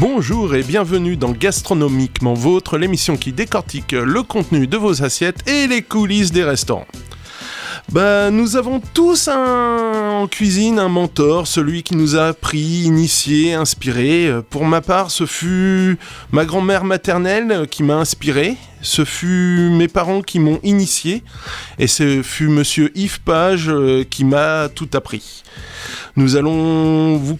Bonjour et bienvenue dans Gastronomiquement Vôtre, l'émission qui décortique le contenu de vos assiettes et les coulisses des restaurants. Nous avons tous en cuisine un mentor, celui qui nous a appris, initié, inspiré. Pour ma part, ce fut ma grand-mère maternelle qui m'a inspiré, ce fut mes parents qui m'ont initié, et ce fut monsieur Yves Page qui m'a tout appris. Nous allons vous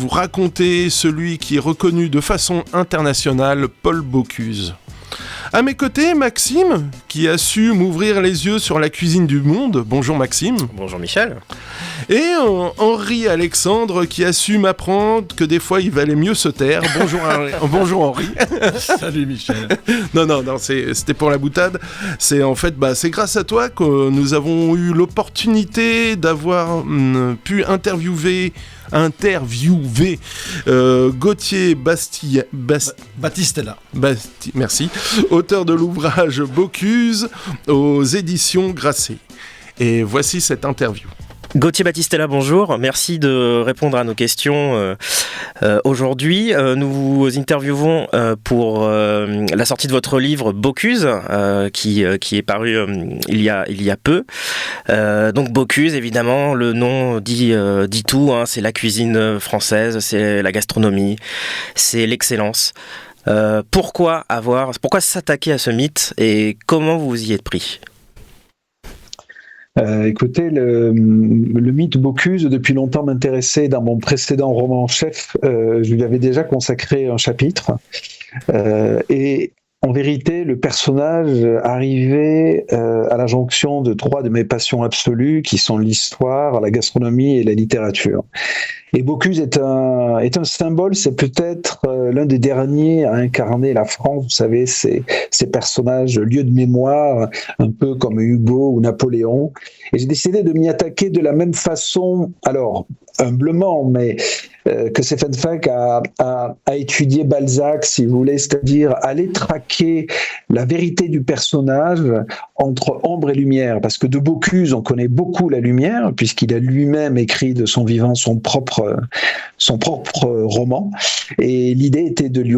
raconter celui qui est reconnu de façon internationale, Paul Bocuse. À mes côtés, Maxime, qui a su m'ouvrir les yeux sur la cuisine du monde. Bonjour Maxime. Bonjour Michel. Et Henri Alexandre, qui a su m'apprendre que des fois il valait mieux se taire. Bonjour Henri. Salut Michel. Non, c'était pour la boutade. C'est grâce à toi que nous avons eu l'opportunité d'avoir pu interviewer Gauthier Battistella. Merci. Auteur de l'ouvrage Bocuse aux éditions Grasset. Et voici cette interview. Gauthier Battistella, bonjour. Merci de répondre à nos questions aujourd'hui. Nous vous interviewons pour la sortie de votre livre Bocuse, qui est paru il y a peu. Donc Bocuse, évidemment, le nom dit tout. C'est la cuisine française, c'est la gastronomie, c'est l'excellence. Pourquoi s'attaquer à ce mythe et comment vous y êtes pris ? Écoutez, le mythe Bocuse, depuis longtemps m'intéressait. Dans mon précédent roman Chef, je lui avais déjà consacré un chapitre. Et en vérité, le personnage arrivait à la jonction de trois de mes passions absolues, qui sont l'histoire, la gastronomie et la littérature. Et Bocuse est un symbole, c'est peut-être l'un des derniers à incarner la France. Vous savez, ces personnages lieux de mémoire, un peu comme Hugo ou Napoléon. Et j'ai décidé de m'y attaquer de la même façon, alors humblement, mais que Stéphane Zweig a étudié Balzac, si vous voulez, c'est-à-dire aller traquer la vérité du personnage entre ombre et lumière. Parce que de Bocuse, on connaît beaucoup la lumière, puisqu'il a lui-même écrit de son vivant son propre roman. Et l'idée était de lui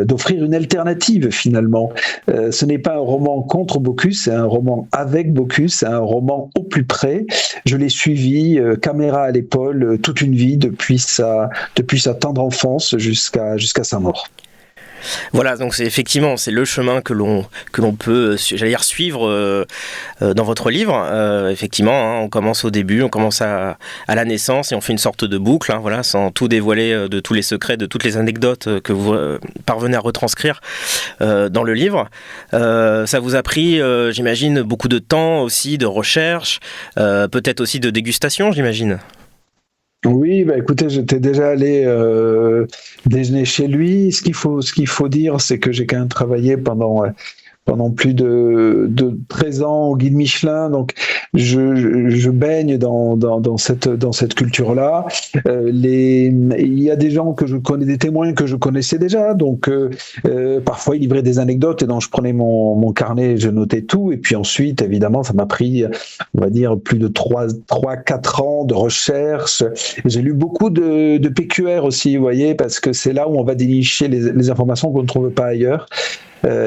d'offrir une alternative, finalement. Ce n'est pas un roman contre Bocuse, c'est un roman avec Bocuse, c'est un roman au plus près. Je l'ai suivi, caméra à l'épaule, toute une vie, depuis sa tendre enfance jusqu'à sa mort. Voilà, donc c'est le chemin que l'on peut, suivre dans votre livre. Effectivement, on commence au début, on commence à la naissance et on fait une sorte de boucle, sans tout dévoiler de tous les secrets, de toutes les anecdotes que vous parvenez à retranscrire dans le livre. Ça vous a pris, j'imagine, beaucoup de temps aussi, de recherche, peut-être aussi de dégustation, j'imagine. Oui, écoutez, j'étais déjà allé déjeuner chez lui. Ce qu'il faut dire, c'est que j'ai quand même travaillé pendant plus de 13 ans au guide Michelin, donc je baigne dans cette culture-là. Il y a des gens que je connais, des témoins que je connaissais déjà, donc parfois ils livraient des anecdotes et donc je prenais mon carnet, je notais tout, et puis ensuite, évidemment, ça m'a pris, on va dire, plus de 3-4 ans de recherche. J'ai lu beaucoup de PQR aussi, vous voyez, parce que c'est là où on va dénicher les informations qu'on ne trouve pas ailleurs.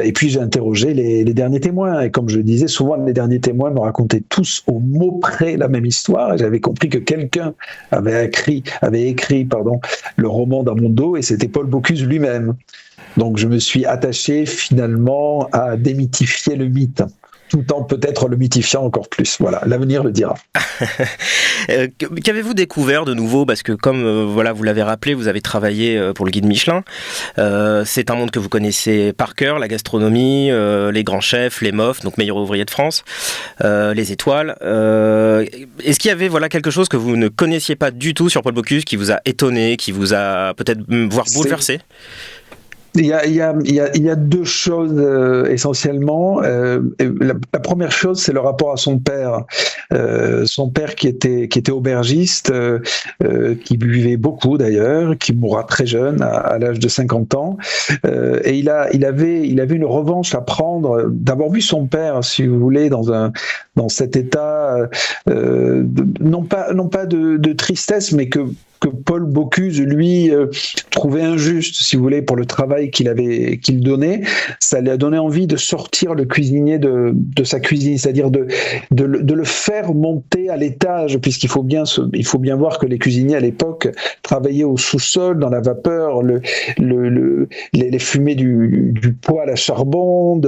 Et puis j'ai interrogé les derniers témoins, et comme je le disais, souvent les derniers témoins me racontaient tous au mot près la même histoire, et j'avais compris que quelqu'un avait écrit le roman dans mon dos, et c'était Paul Bocuse lui-même. Donc je me suis attaché finalement à démythifier le mythe, tout en peut-être le mythifiant encore plus. Voilà, l'avenir le dira. Qu'avez-vous découvert de nouveau ? Parce que comme vous l'avez rappelé, vous avez travaillé pour le guide Michelin. C'est un monde que vous connaissez par cœur, la gastronomie, les grands chefs, les MOF, donc meilleurs ouvriers de France, les étoiles. Est-ce qu'il y avait quelque chose que vous ne connaissiez pas du tout sur Paul Bocuse, qui vous a étonné, qui vous a peut-être voire bouleversé ? Il y a deux choses essentiellement. La première chose, c'est le rapport à son père. Son père qui était aubergiste, qui buvait beaucoup d'ailleurs, qui mourra très jeune, à l'âge de 50 ans. Et il avait une revanche à prendre d'avoir vu son père, si vous voulez, dans cet état, non pas de tristesse, mais que Paul Bocuse, lui, trouvait injuste, si vous voulez, pour le travail qu'il donnait. Ça lui a donné envie de sortir le cuisinier de sa cuisine, c'est-à-dire de le faire monter à l'étage, puisqu'il faut bien voir que les cuisiniers à l'époque travaillaient au sous-sol, dans la vapeur, les fumées du poêle à charbon,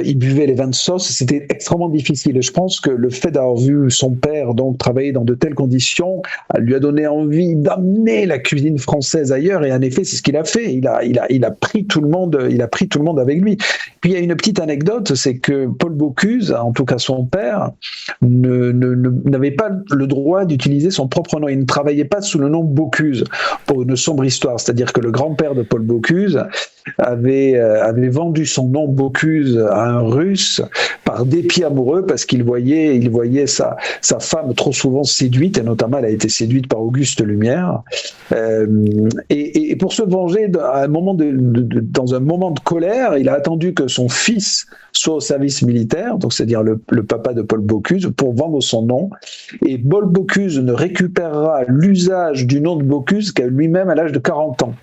ils buvaient les vins de sauce, c'était extrêmement difficile. Et je pense que le fait d'avoir vu son père donc travailler dans de telles conditions lui a donné envie d'amener la cuisine française ailleurs, et en effet c'est ce qu'il a fait. Il a pris tout le monde avec lui. Puis il y a une petite anecdote, c'est que Paul Bocuse, en tout cas son père, n'avait pas le droit d'utiliser son propre nom. Il ne travaillait pas sous le nom Bocuse, pour une sombre histoire. C'est-à-dire que le grand-père de Paul Bocuse avait vendu son nom Bocuse à un Russe par dépit amoureux, parce qu'il voyait sa femme trop souvent séduite, et notamment elle a été séduite par Auguste Lumière. Et pour se venger, dans un moment de colère, il a attendu que son fils soit au service militaire, donc c'est-à-dire le papa de Paul Bocuse, pour vendre son nom. Et Paul Bocuse ne récupérera l'usage du nom de Bocuse qu'à lui-même à l'âge de 40 ans.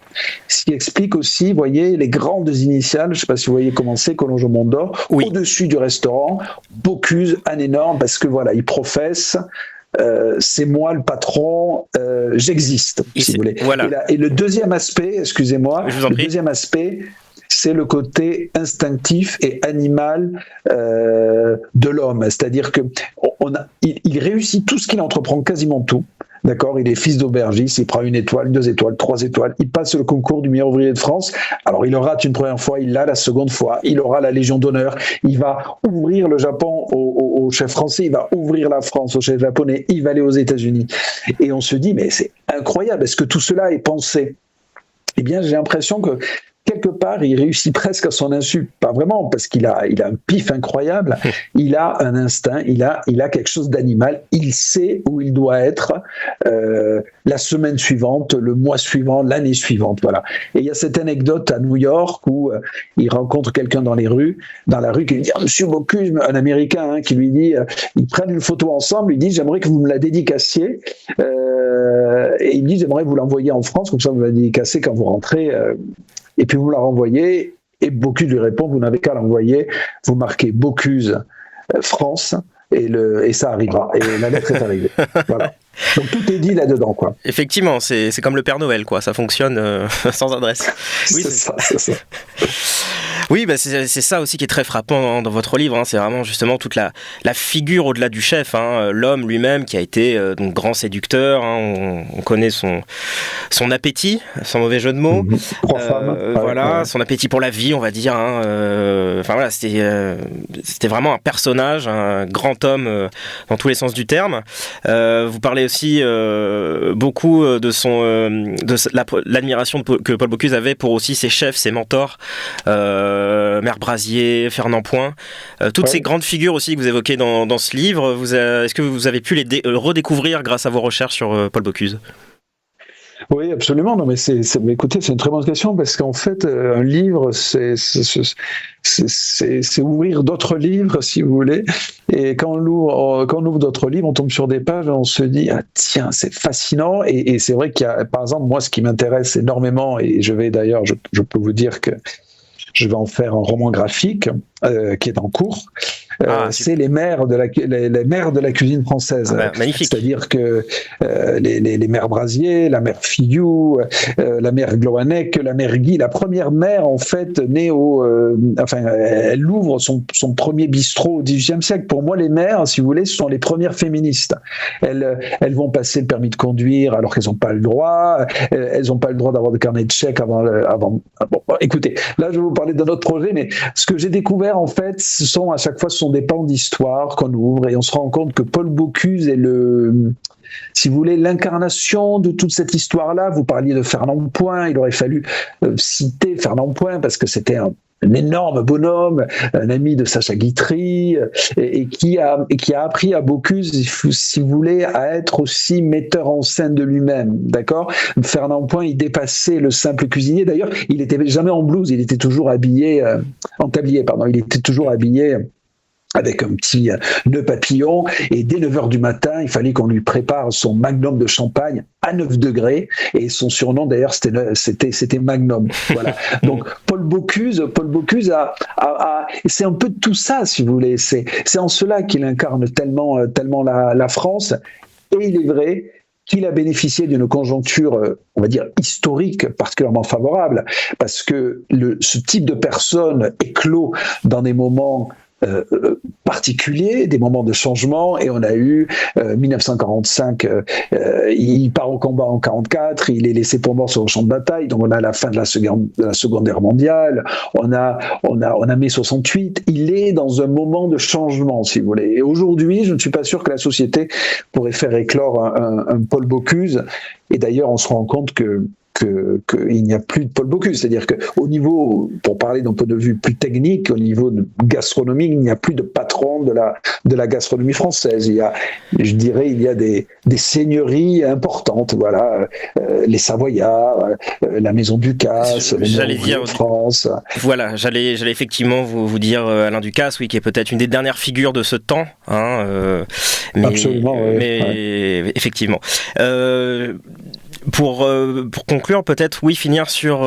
Ce qui explique aussi, vous voyez, les grandes initiales, je ne sais pas si vous voyez comment c'est, Collonges au Mont d'Or, oui, au-dessus du restaurant, Bocuse, un énorme, parce que voilà, il professe. C'est moi le patron, j'existe, si vous voulez. Voilà. Et le deuxième aspect, excusez-moi, deuxième aspect, c'est le côté instinctif et animal de l'homme. C'est-à-dire que il réussit tout ce qu'il entreprend, quasiment tout. D'accord, il est fils d'aubergiste, il prend 1 étoile, 2 étoiles, 3 étoiles, il passe le concours du meilleur ouvrier de France. Alors il le rate une première fois, il l'a la seconde fois, il aura la Légion d'honneur, il va ouvrir le Japon au chef français, il va ouvrir la France au chef japonais, il va aller aux États-Unis. Et on se dit, mais c'est incroyable, est-ce que tout cela est pensé ? Eh bien, j'ai l'impression que quelque part, il réussit presque à son insu. Pas vraiment, parce qu'il a un pif incroyable. Il a un instinct, il a quelque chose d'animal. Il sait où il doit être la semaine suivante, le mois suivant, l'année suivante. Voilà. Et il y a cette anecdote à New York où il rencontre quelqu'un dans la rue qui lui dit « Monsieur Bocuse », un Américain qui lui dit ils prennent une photo ensemble, il dit « J'aimerais que vous me la dédicaciez ». Et il dit « J'aimerais vous l'envoyer en France, comme ça vous la dédicacez quand vous rentrez ». Et puis vous la renvoyez, et Bocuse lui répond, vous n'avez qu'à l'envoyer, vous marquez Bocuse France, et ça arrivera. Et la lettre est arrivée. Voilà. Donc tout est dit là-dedans, quoi. Effectivement, c'est comme le Père Noël, quoi. Ça fonctionne sans adresse. Oui, c'est ça. Oui, bah c'est ça aussi qui est très frappant dans votre livre. Hein. C'est vraiment justement toute la figure au-delà du chef, hein. L'homme lui-même qui a été donc grand séducteur. Hein. On connaît son appétit, sans mauvais jeu de mots. Voilà, son appétit pour la vie, on va dire. Hein. Enfin voilà, c'était vraiment un personnage, un grand homme dans tous les sens du terme. Vous parlez aussi beaucoup de l'admiration que Paul Bocuse avait pour aussi ses chefs, ses mentors. Mère Brasier, Fernand Point, toutes ces grandes figures aussi que vous évoquez dans ce livre, est-ce que vous avez pu les redécouvrir grâce à vos recherches sur Paul Bocuse ? Oui, absolument. Non, mais écoutez, c'est une très bonne question, parce qu'en fait, un livre, c'est ouvrir d'autres livres, si vous voulez. Et quand on ouvre d'autres livres, on tombe sur des pages, on se dit, ah tiens, c'est fascinant. Et c'est vrai qu'il y a, par exemple, moi, ce qui m'intéresse énormément, et je vais d'ailleurs, je peux vous dire que je vais en faire un roman graphique qui est en cours. C'est les mères de la cuisine française. Magnifique. C'est-à-dire que les mères Brasier, la mère Fillou, la mère Gloanec, la mère Guy, la première mère en fait née elle ouvre son premier bistrot au XVIIIe siècle. Pour moi, les mères, si vous voulez, ce sont les premières féministes. Elles vont passer le permis de conduire alors qu'elles n'ont pas le droit. Elles n'ont pas le droit d'avoir de carnet de chèques avant. Bon, écoutez, là je vais vous parler d'un autre projet, mais ce que j'ai découvert en fait, à chaque fois, ce sont des pans d'histoire qu'on ouvre, et on se rend compte que Paul Bocuse est si vous voulez, l'incarnation de toute cette histoire-là. Vous parliez de Fernand Point, il aurait fallu citer Fernand Point parce que c'était un énorme bonhomme, un ami de Sacha Guitry, et qui a appris à Bocuse, si vous voulez, à être aussi metteur en scène de lui-même, d'accord ? Fernand Point, il dépassait le simple cuisinier. D'ailleurs, il n'était jamais en blouse, il était toujours habillé, en tablier, pardon, il était toujours habillé avec un petit nœud papillon, et dès 9h du matin, il fallait qu'on lui prépare son magnum de champagne à 9 degrés, et son surnom d'ailleurs c'était Magnum. Voilà. Donc Paul Bocuse c'est un peu de tout ça, si vous voulez. C'est en cela qu'il incarne tellement la France, et il est vrai qu'il a bénéficié d'une conjoncture, on va dire, historique particulièrement favorable, parce que ce type de personne éclot dans des moments particuliers, des moments de changement, et on a eu 1945, il part au combat en 44, il est laissé pour mort sur le champ de bataille, donc on a la fin de la Seconde Guerre mondiale, on a mai 68, il est dans un moment de changement, si vous voulez. Et aujourd'hui, je ne suis pas sûr que la société pourrait faire éclore un Paul Bocuse, et d'ailleurs on se rend compte qu'il n'y a plus de Paul Bocuse. C'est-à-dire qu'au niveau, pour parler d'un point de vue plus technique, au niveau gastronomique, il n'y a plus de patron de la gastronomie française. Il y a des seigneuries importantes, voilà, les Savoyards, la Maison Ducasse, les Maisons de France. Voilà, j'allais effectivement vous dire Alain Ducasse, oui, qui est peut-être une des dernières figures de ce temps. Absolument, oui. Mais effectivement. Pour conclure, peut-être finir sur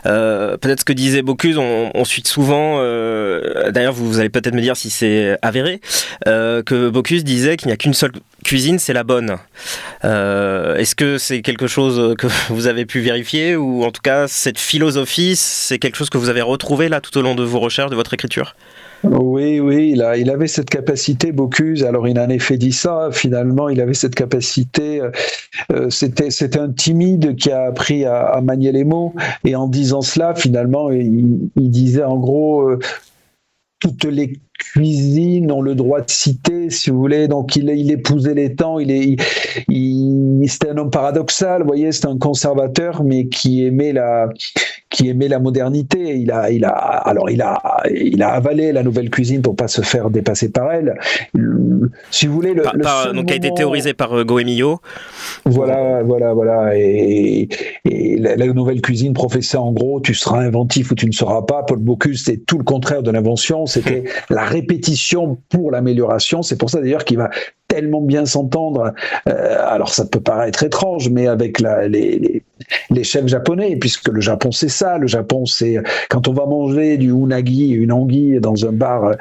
peut-être ce que disait Bocuse. On suit souvent, d'ailleurs vous allez peut-être me dire si c'est avéré, que Bocuse disait qu'il n'y a qu'une seule cuisine, c'est la bonne. Est-ce que c'est quelque chose que vous avez pu vérifier, ou en tout cas cette philosophie, c'est quelque chose que vous avez retrouvé là tout au long de vos recherches, de votre écriture ? Oui, il avait cette capacité, Bocuse. Alors, il en a fait dit ça. Finalement, il avait cette capacité. C'était un timide qui a appris à manier les mots. Et en disant cela, finalement, il disait en gros toutes les cuisines ont le droit de citer, si vous voulez. Donc, il épousait les temps. C'était un homme paradoxal. Vous voyez, c'était un conservateur, mais qui aimait la modernité. Il a avalé la nouvelle cuisine pour pas se faire dépasser par elle. Si vous voulez, donc a été théorisé par Goemio. Voilà. Et la nouvelle cuisine professait en gros, tu seras inventif ou tu ne seras pas. Paul Bocuse, c'est tout le contraire de l'invention. C'était la répétition pour l'amélioration. C'est pour ça d'ailleurs qu'il va tellement bien s'entendre. Alors ça peut paraître étrange, mais avec les chefs japonais, puisque le Japon c'est ça. Le Japon c'est quand on va manger du unagi, une anguille dans un bar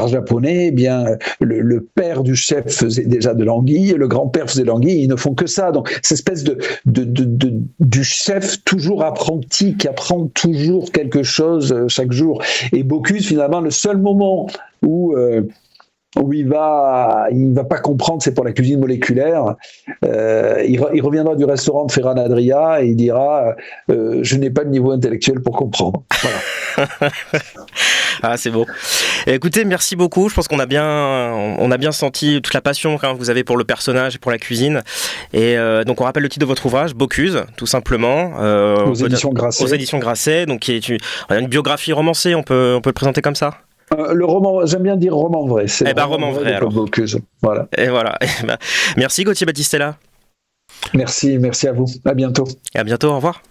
japonais, eh bien le père du chef faisait déjà de l'anguille, le grand-père faisait de l'anguille, ils ne font que ça. Donc cette espèce du chef toujours apprenti qui apprend toujours quelque chose chaque jour. Et Bocuse, finalement, le seul moment où il va pas comprendre, c'est pour la cuisine moléculaire. Il reviendra du restaurant de Ferran Adria et il dira je n'ai pas de niveau intellectuel pour comprendre. Voilà. Ah, c'est beau. Écoutez, merci beaucoup. Je pense qu'on a bien senti toute la passion que vous avez pour le personnage et pour la cuisine. Et donc on rappelle le titre de votre ouvrage, Bocuse, tout simplement. Aux éditions Grasset. Aux éditions Grasset, donc qui est une biographie romancée. On peut le présenter comme ça. Le roman, j'aime bien dire roman vrai. C'est roman vrai alors. Bocuse. Voilà. Et voilà. Merci Gauthier Battistella. Merci à vous. À bientôt. Et à bientôt. Au revoir.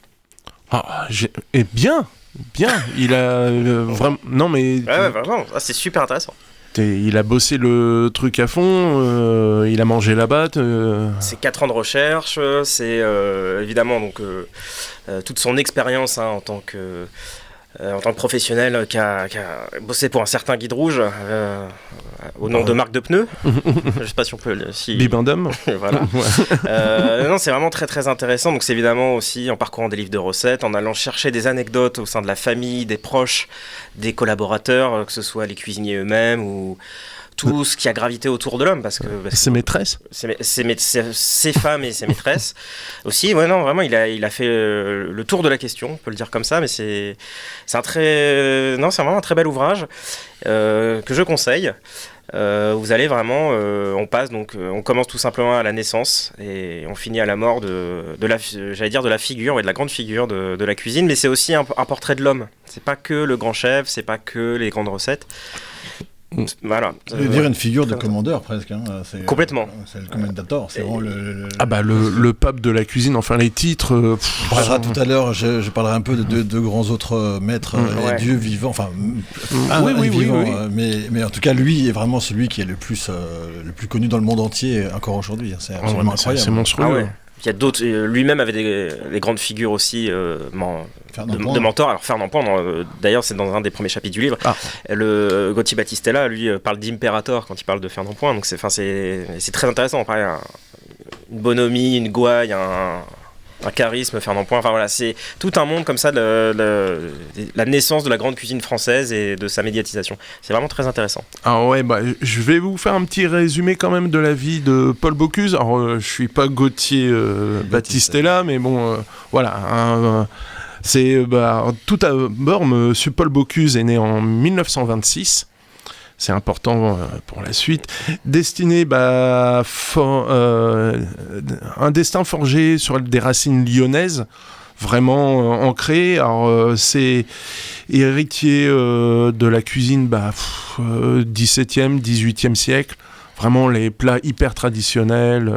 Et bien. Il a vraiment. Non mais. Ouais, vraiment. C'est super intéressant. Il a bossé le truc à fond. Il a mangé la batte. C'est 4 ans de recherche. C'est évidemment donc toute son expérience en tant que professionnel qui a bossé pour un certain Guide Rouge au nom de marque de pneus. Je sais pas si on peut... Bibendum. Voilà. Non, c'est vraiment très très intéressant. Donc c'est évidemment aussi en parcourant des livres de recettes, en allant chercher des anecdotes au sein de la famille, des proches, des collaborateurs, que ce soit les cuisiniers eux-mêmes ou tout ce qui a gravité autour de l'homme, parce que ses maîtresses, ses femmes et ses maîtresses aussi. Ouais, non, vraiment, il a fait le tour de la question, on peut le dire comme ça, mais c'est vraiment un très bel ouvrage que je conseille. Vous allez vraiment, on commence tout simplement à la naissance et on finit à la mort de la figure, et de la grande figure de la cuisine, mais c'est aussi un portrait de l'homme. C'est pas que le grand chef, c'est pas que les grandes recettes. Voilà. Ça veut dire une figure de commandeur presque. Hein. Complètement. C'est le commendator. C'est vraiment le pape de la cuisine. Enfin, les titres. On parlera tout à l'heure. Je parlerai un peu de deux grands autres maîtres et dieux vivants. Enfin, vivant. Mais en tout cas, lui est vraiment celui qui est le plus connu dans le monde entier encore aujourd'hui. C'est absolument incroyable. C'est monstrueux. Ah ouais. Il y a d'autres. Lui-même avait des grandes figures aussi de mentors. Alors Fernand Point, d'ailleurs, c'est dans un des premiers chapitres du livre. Le Gauthier Battistella, lui, parle d'impérator quand il parle de Fernand Point. Donc c'est très intéressant. Pareil, une bonhomie, une gouaille, un charisme, Fernand Point. Enfin voilà, c'est tout un monde comme ça de la naissance de la grande cuisine française et de sa médiatisation. C'est vraiment très intéressant. Ah ouais, je vais vous faire un petit résumé quand même de la vie de Paul Bocuse. Alors, je suis pas Gauthier Battistella, mais bon, voilà. Tout d'abord, Monsieur Paul Bocuse est né en 1926. C'est important pour la suite. Destiné, un destin forgé sur des racines lyonnaises, vraiment ancrées. Alors, c'est héritier de la cuisine 17e, 18e siècle. Vraiment les plats hyper traditionnels,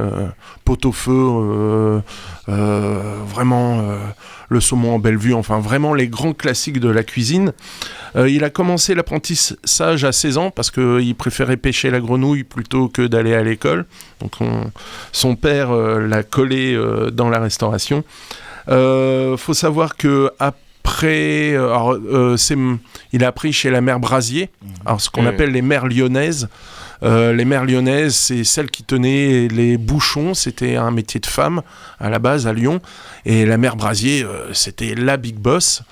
pot-au-feu, vraiment le saumon en belle vue, enfin vraiment les grands classiques de la cuisine. Il a commencé l'apprentissage à 16 ans parce qu'il préférait pêcher la grenouille plutôt que d'aller à l'école. Donc son père l'a collé dans la restauration. Faut savoir que après, il a appris chez la mère Brasier, alors ce qu'on appelle les mères lyonnaises. Les mères lyonnaises, c'est celles qui tenaient les bouchons, c'était un métier de femme à la base à Lyon, et la mère Brasier, c'était la big boss.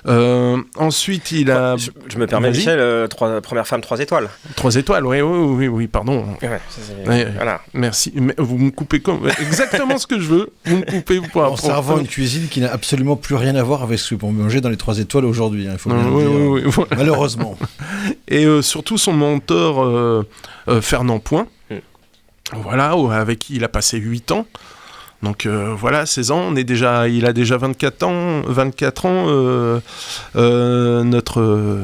Ensuite, il a... Je me permets, Michel, première femme 3 étoiles. 3 étoiles, oui, pardon. Voilà. Merci, mais vous me coupez exactement ce que je veux, vous me coupez pour en servant une cuisine qui n'a absolument plus rien à voir avec ce qu'on peut manger dans les 3 étoiles aujourd'hui, il faut bien le dire, voilà. Malheureusement. Et surtout son mentor... Fernand Point, voilà, avec qui il a passé 8 ans. Donc 16 ans, il a déjà 24 ans, notre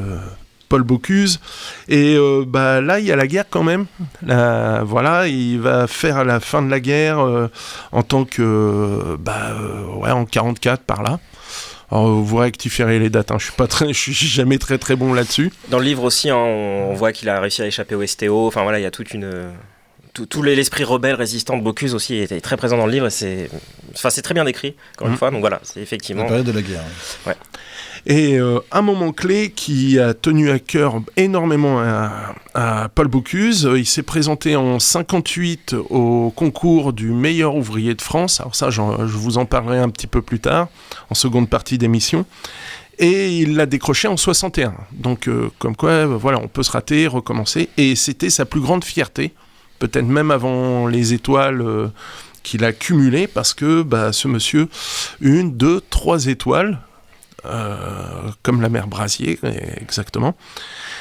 Paul Bocuse. Et là, il y a la guerre quand même. Il va faire à la fin de la guerre en tant que... en 44 par là. Alors, vous rectifierez les dates, je suis jamais très très bon là-dessus. Dans le livre aussi, on voit qu'il a réussi à échapper au STO. Enfin voilà, il y a toute tout l'esprit rebelle résistant de Bocuse aussi était très présent dans le livre. Et c'est très bien décrit, encore une fois. Donc voilà, c'est effectivement la période de la guerre. Ouais. Et un moment clé qui a tenu à cœur énormément à Paul Bocuse, il s'est présenté en 58 au concours du meilleur ouvrier de France. Alors ça, je vous en parlerai un petit peu plus tard, en seconde partie d'émission. Et il l'a décroché en 61. Donc, comme quoi, on peut se rater, recommencer. Et c'était sa plus grande fierté, peut-être même avant les étoiles qu'il a cumulées, parce que ce monsieur, 1, 2, 3 étoiles, comme la mère Brasier, exactement.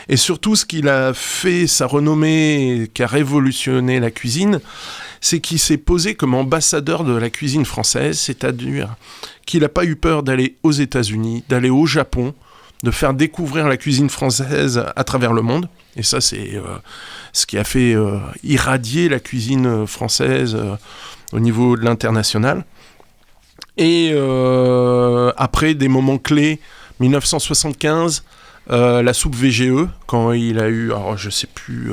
Et surtout, ce qu'il a fait, sa renommée, qui a révolutionné la cuisine, c'est qu'il s'est posé comme ambassadeur de la cuisine française, c'est-à-dire qu'il n'a pas eu peur d'aller aux États-Unis, d'aller au Japon, de faire découvrir la cuisine française à travers le monde. Et ça, c'est ce qui a fait irradier la cuisine française au niveau de l'international. Et après des moments clés, 1975, la soupe VGE, quand il a eu, alors je sais plus,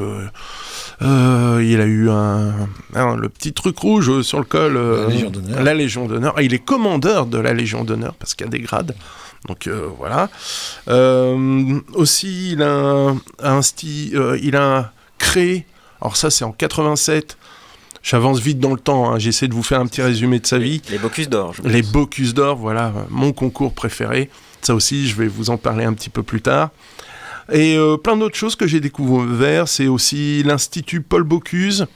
il a eu le petit truc rouge sur le col, la Légion d'honneur. Il est commandeur de la Légion d'honneur parce qu'il y a des grades. Donc voilà. Aussi, il a créé, alors ça c'est en 87. J'avance vite dans le temps, j'essaie de vous faire un petit résumé de sa vie. Les Bocuse d'or. Les Bocuse d'or, voilà, mon concours préféré. Ça aussi, je vais vous en parler un petit peu plus tard. Et plein d'autres choses que j'ai découvert, c'est aussi l'Institut Paul Bocuse,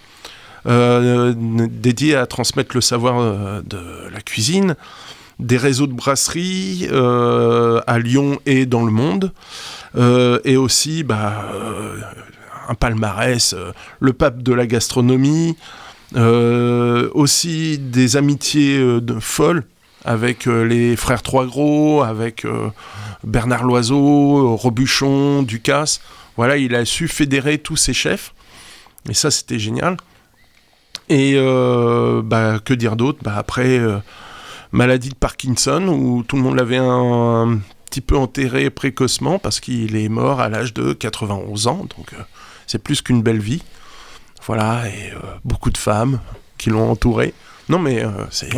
dédié à transmettre le savoir de la cuisine, des réseaux de brasseries à Lyon et dans le monde, et aussi un palmarès, le pape de la gastronomie, aussi des amitiés folles avec les frères Trois-Gros, avec Bernard Loiseau, Robuchon, Ducasse. Voilà, il a su fédérer tous ces chefs. Et ça, c'était génial. Et que dire d'autre ? Après, maladie de Parkinson, où tout le monde l'avait un petit peu enterré précocement, parce qu'il est mort à l'âge de 91 ans. Donc, c'est plus qu'une belle vie. Voilà, et beaucoup de femmes qui l'ont entouré. Non, mais c'est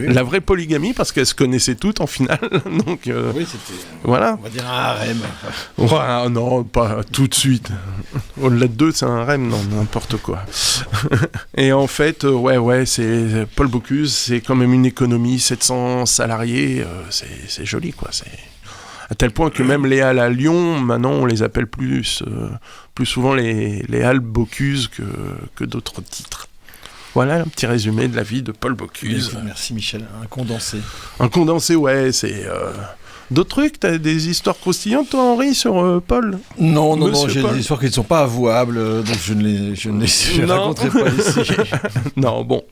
la vraie polygamie, parce qu'elles se connaissaient toutes en finale. Donc, oui, c'était, voilà. On va dire un harem. Ouais, non, pas tout de suite. Au-delà de 2, c'est un harem, non, n'importe quoi. Et en fait, c'est Paul Bocuse, c'est quand même une économie, 700 salariés, c'est joli, quoi. C'est... À tel point que même les halles à Lyon, maintenant, on les appelle plus souvent les halles Bocuse que d'autres titres. Voilà un petit résumé de la vie de Paul Bocuse. Merci Michel, un condensé. Un condensé, ouais, c'est... D'autres trucs, t'as des histoires croustillantes, toi, Henri, sur Paul ? Non, j'ai des histoires qui ne sont pas avouables, donc je ne les raconterai pas ici. Non, bon.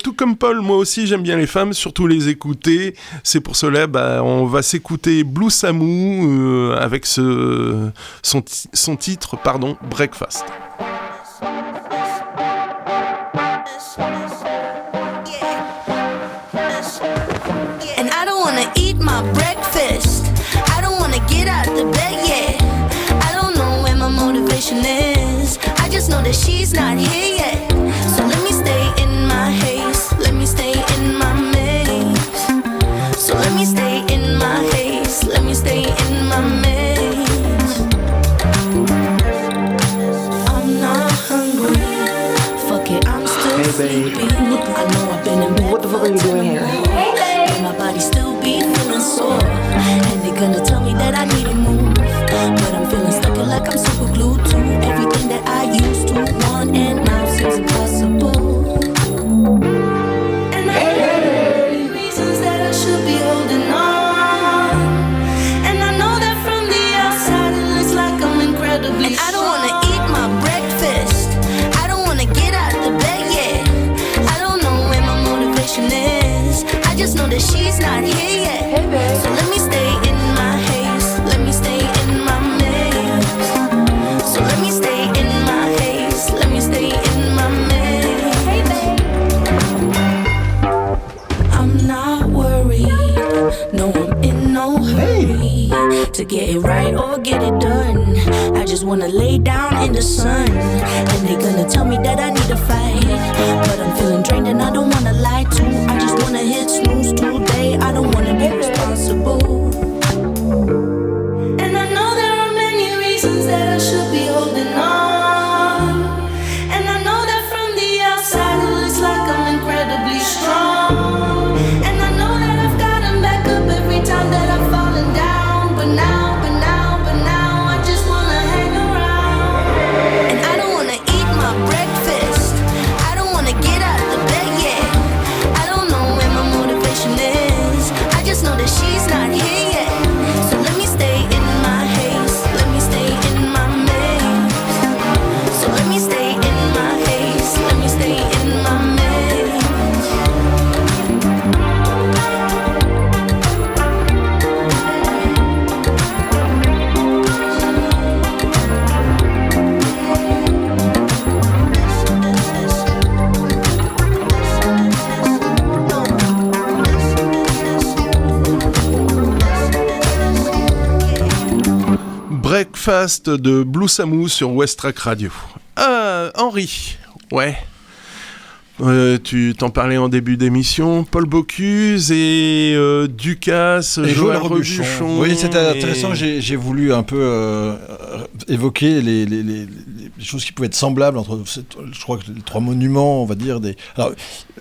Tout comme Paul, moi aussi, j'aime bien les femmes, surtout les écouter. C'est pour cela, on va s'écouter Blue Samu avec son titre, Breakfast. My breakfast. I don't wanna get out the bed yet. I don't know where my motivation is. I just know that she's not here yet. So let me stay in my haze. Let me stay in my maze. So let me stay in my haze. Let me stay in my maze. I'm not hungry. Fuck it, I'm still sleepy. I know I've been in bed. What the fuck are you doing here? But my body still be feeling sore, and they're gonna tell me that I need to move, but I'm feeling stuck like I'm super glued to everything that I used to want, and now seems impossible. And I have many reasons that I should be holding on, and I know that from the outside it looks like I'm incredibly strong. I don't wanna eat my breakfast. I don't wanna get out the bed yet. I don't know where my motivation is. I just know that she's not here yet. So let me stay in my haze. Let me stay in my maze. So let me stay in my haze. Let me stay in my maze. Hey, babe. I'm not worried. No, I'm in no hurry to get it right or get it done. I just wanna lay down in the sun, and they're gonna tell me that I need to fight, but I'm feeling drained and I don't wanna lie to. I just wanna hit snooze today. I don't wanna be responsible. And I know there are many reasons that I should be holding on, and I know that from the outside it looks like I'm incredibly strong, and I know that I've gotten back up every time that I've fallen down, but now I just wanna hang around. And I don't wanna eat my breakfast. I don't wanna get out the bed yet. I don't know where my motivation is. I just know that she's not here yet. So let me stay in my haze. Let me stay in my maze. So let me stay in my haze. Let me stay in my maze. Breakfast de Blue Samu sur West Track Radio. Henri, ouais. Tu t'en parlais en début d'émission, Paul Bocuse et Ducasse, Joël Robuchon. Oui, c'était intéressant. J'ai voulu un peu évoquer les choses qui pouvaient être semblables entre, je crois que les trois monuments, on va dire. Alors,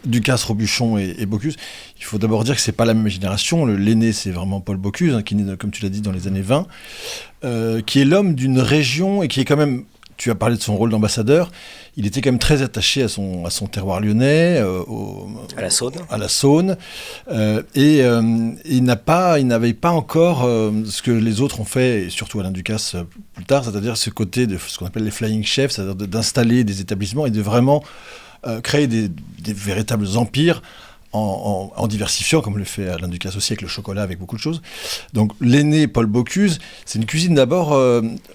Ducasse, Robuchon et Bocuse. Il faut d'abord dire que c'est pas la même génération. L'aîné, c'est vraiment Paul Bocuse, qui est né, comme tu l'as dit, dans les années 20, qui est l'homme d'une région et qui est quand même. Tu as parlé de son rôle d'ambassadeur. Il était quand même très attaché à son terroir lyonnais, à la Saône. À la Saône, et il n'avait pas encore ce que les autres ont fait, et surtout Alain Ducasse plus tard, c'est-à-dire ce côté de ce qu'on appelle les flying chefs, c'est-à-dire d'installer des établissements et de vraiment créer des véritables empires en diversifiant, comme le fait Alain Ducasse aussi avec le chocolat, avec beaucoup de choses. Donc l'aîné Paul Bocuse, c'est une cuisine d'abord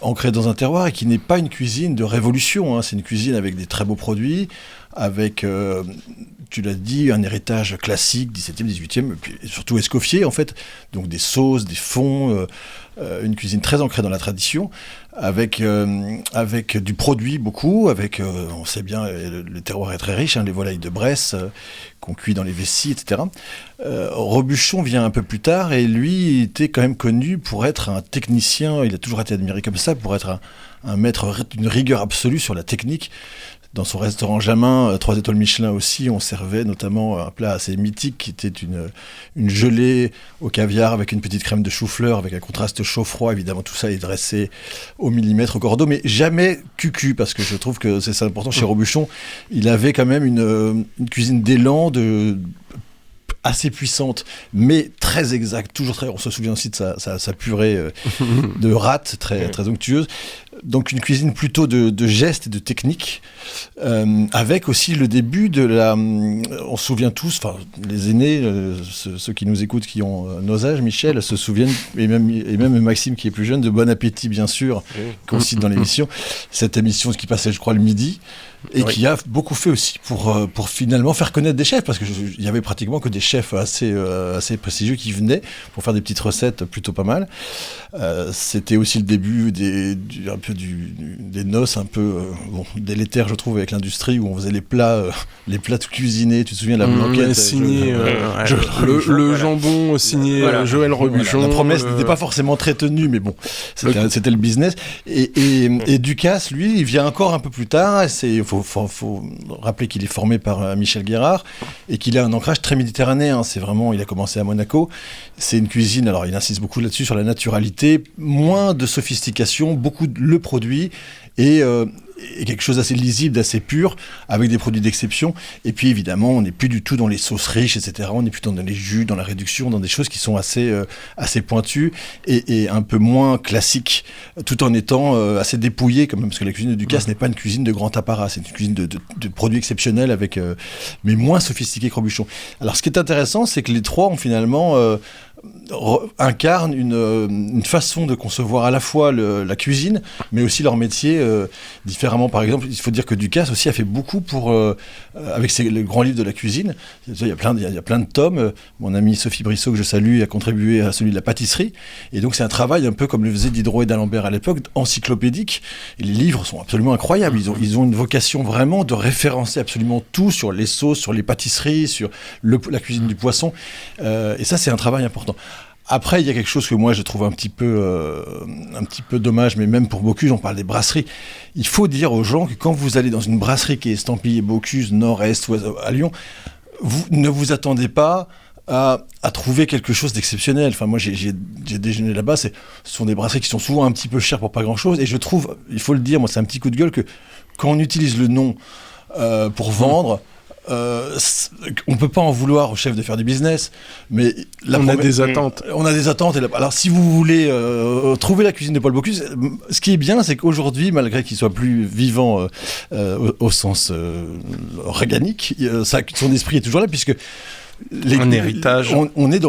ancrée dans un terroir et qui n'est pas une cuisine de révolution, hein. C'est une cuisine avec des très beaux produits, avec, tu l'as dit, un héritage classique, 17e, 18e, et puis surtout Escoffier en fait, donc des sauces, des fonds, une cuisine très ancrée dans la tradition, avec du produit beaucoup, on sait bien, le terroir est très riche, hein, les volailles de Bresse qu'on cuit dans les vessies, etc. Robuchon vient un peu plus tard et lui était quand même connu pour être un technicien, il a toujours été admiré comme ça, pour être un maître d'une rigueur absolue sur la technique. Dans son restaurant Jamin, 3 étoiles Michelin aussi, on servait notamment un plat assez mythique qui était une gelée au caviar avec une petite crème de chou-fleur, avec un contraste chaud-froid. Évidemment, tout ça est dressé au millimètre, au cordeau, mais jamais cucu, parce que je trouve que c'est ça important chez Robuchon. Il avait quand même une cuisine d'élan, assez puissante, mais très exacte, toujours très. On se souvient aussi de sa purée de rate, très onctueuse. Donc une cuisine plutôt de gestes et de techniques, avec aussi le début de la... On se souvient tous, enfin les aînés, ceux qui nous écoutent, qui ont nos âges, Michel, se souviennent, et même Maxime qui est plus jeune, de Bon Appétit bien sûr, qu'on cite dans l'émission. Cette émission qui passait je crois le midi, et qui a beaucoup fait aussi pour finalement faire connaître des chefs, parce qu'il y avait pratiquement que des chefs assez prestigieux qui venaient pour faire des petites recettes plutôt pas mal. C'était aussi le début des noces un peu délétères, je trouve, avec l'industrie, où on faisait les plats tout cuisinés. Tu te souviens de la blanquette signé le jambon signé Joël Robuchon. La promesse n'était pas forcément très tenue, mais bon, c'était le business. Et Ducasse, lui, il vient encore un peu plus tard. Il faut rappeler qu'il est formé par Michel Guérard et qu'il a un ancrage très méditerranéen. C'est vraiment, il a commencé à Monaco. C'est une cuisine, alors il insiste beaucoup là-dessus, sur la naturalité, moins de sophistication, beaucoup le produit et quelque chose d'assez lisible, d'assez pur, avec des produits d'exception. Et puis évidemment, on n'est plus du tout dans les sauces riches, etc. On est plutôt dans les jus, dans la réduction, dans des choses qui sont assez pointues et un peu moins classiques, tout en étant assez dépouillées, quand même, parce que la cuisine de Ducasse n'est pas une cuisine de grand apparat, c'est une cuisine de produits exceptionnels, mais moins sophistiquée que Robuchon. Alors ce qui est intéressant, c'est que les trois ont finalement... incarnent une façon de concevoir à la fois la cuisine, mais aussi leur métier différemment. Par exemple, il faut dire que Ducasse aussi a fait beaucoup avec le grand livre de la cuisine. Il y a plein de tomes. Mon amie Sophie Brissot, que je salue, a contribué à celui de la pâtisserie. Et donc c'est un travail un peu comme le faisait Diderot et d'Alembert à l'époque, encyclopédique. Et les livres sont absolument incroyables. Ils ont une vocation vraiment de référencer absolument tout sur les sauces, sur les pâtisseries, sur la cuisine du poisson. Et ça, c'est un travail important. Après, il y a quelque chose que moi je trouve un petit peu dommage, mais même pour Bocuse, on parle des brasseries. Il faut dire aux gens que quand vous allez dans une brasserie qui est estampillée Bocuse, Nord, Est, Ouest, à Lyon, vous ne vous attendez pas à trouver quelque chose d'exceptionnel. Enfin, moi, j'ai déjeuné là-bas. Ce sont des brasseries qui sont souvent un petit peu chères pour pas grand-chose. Et je trouve, il faut le dire, moi, c'est un petit coup de gueule que quand on utilise le nom pour vendre... on peut pas en vouloir au chef de faire du business, mais on a des attentes. On a des attentes. Alors, si vous voulez trouver la cuisine de Paul Bocuse, ce qui est bien, c'est qu'aujourd'hui, malgré qu'il soit plus vivant au sens organique, son esprit est toujours là, puisque un héritage. On est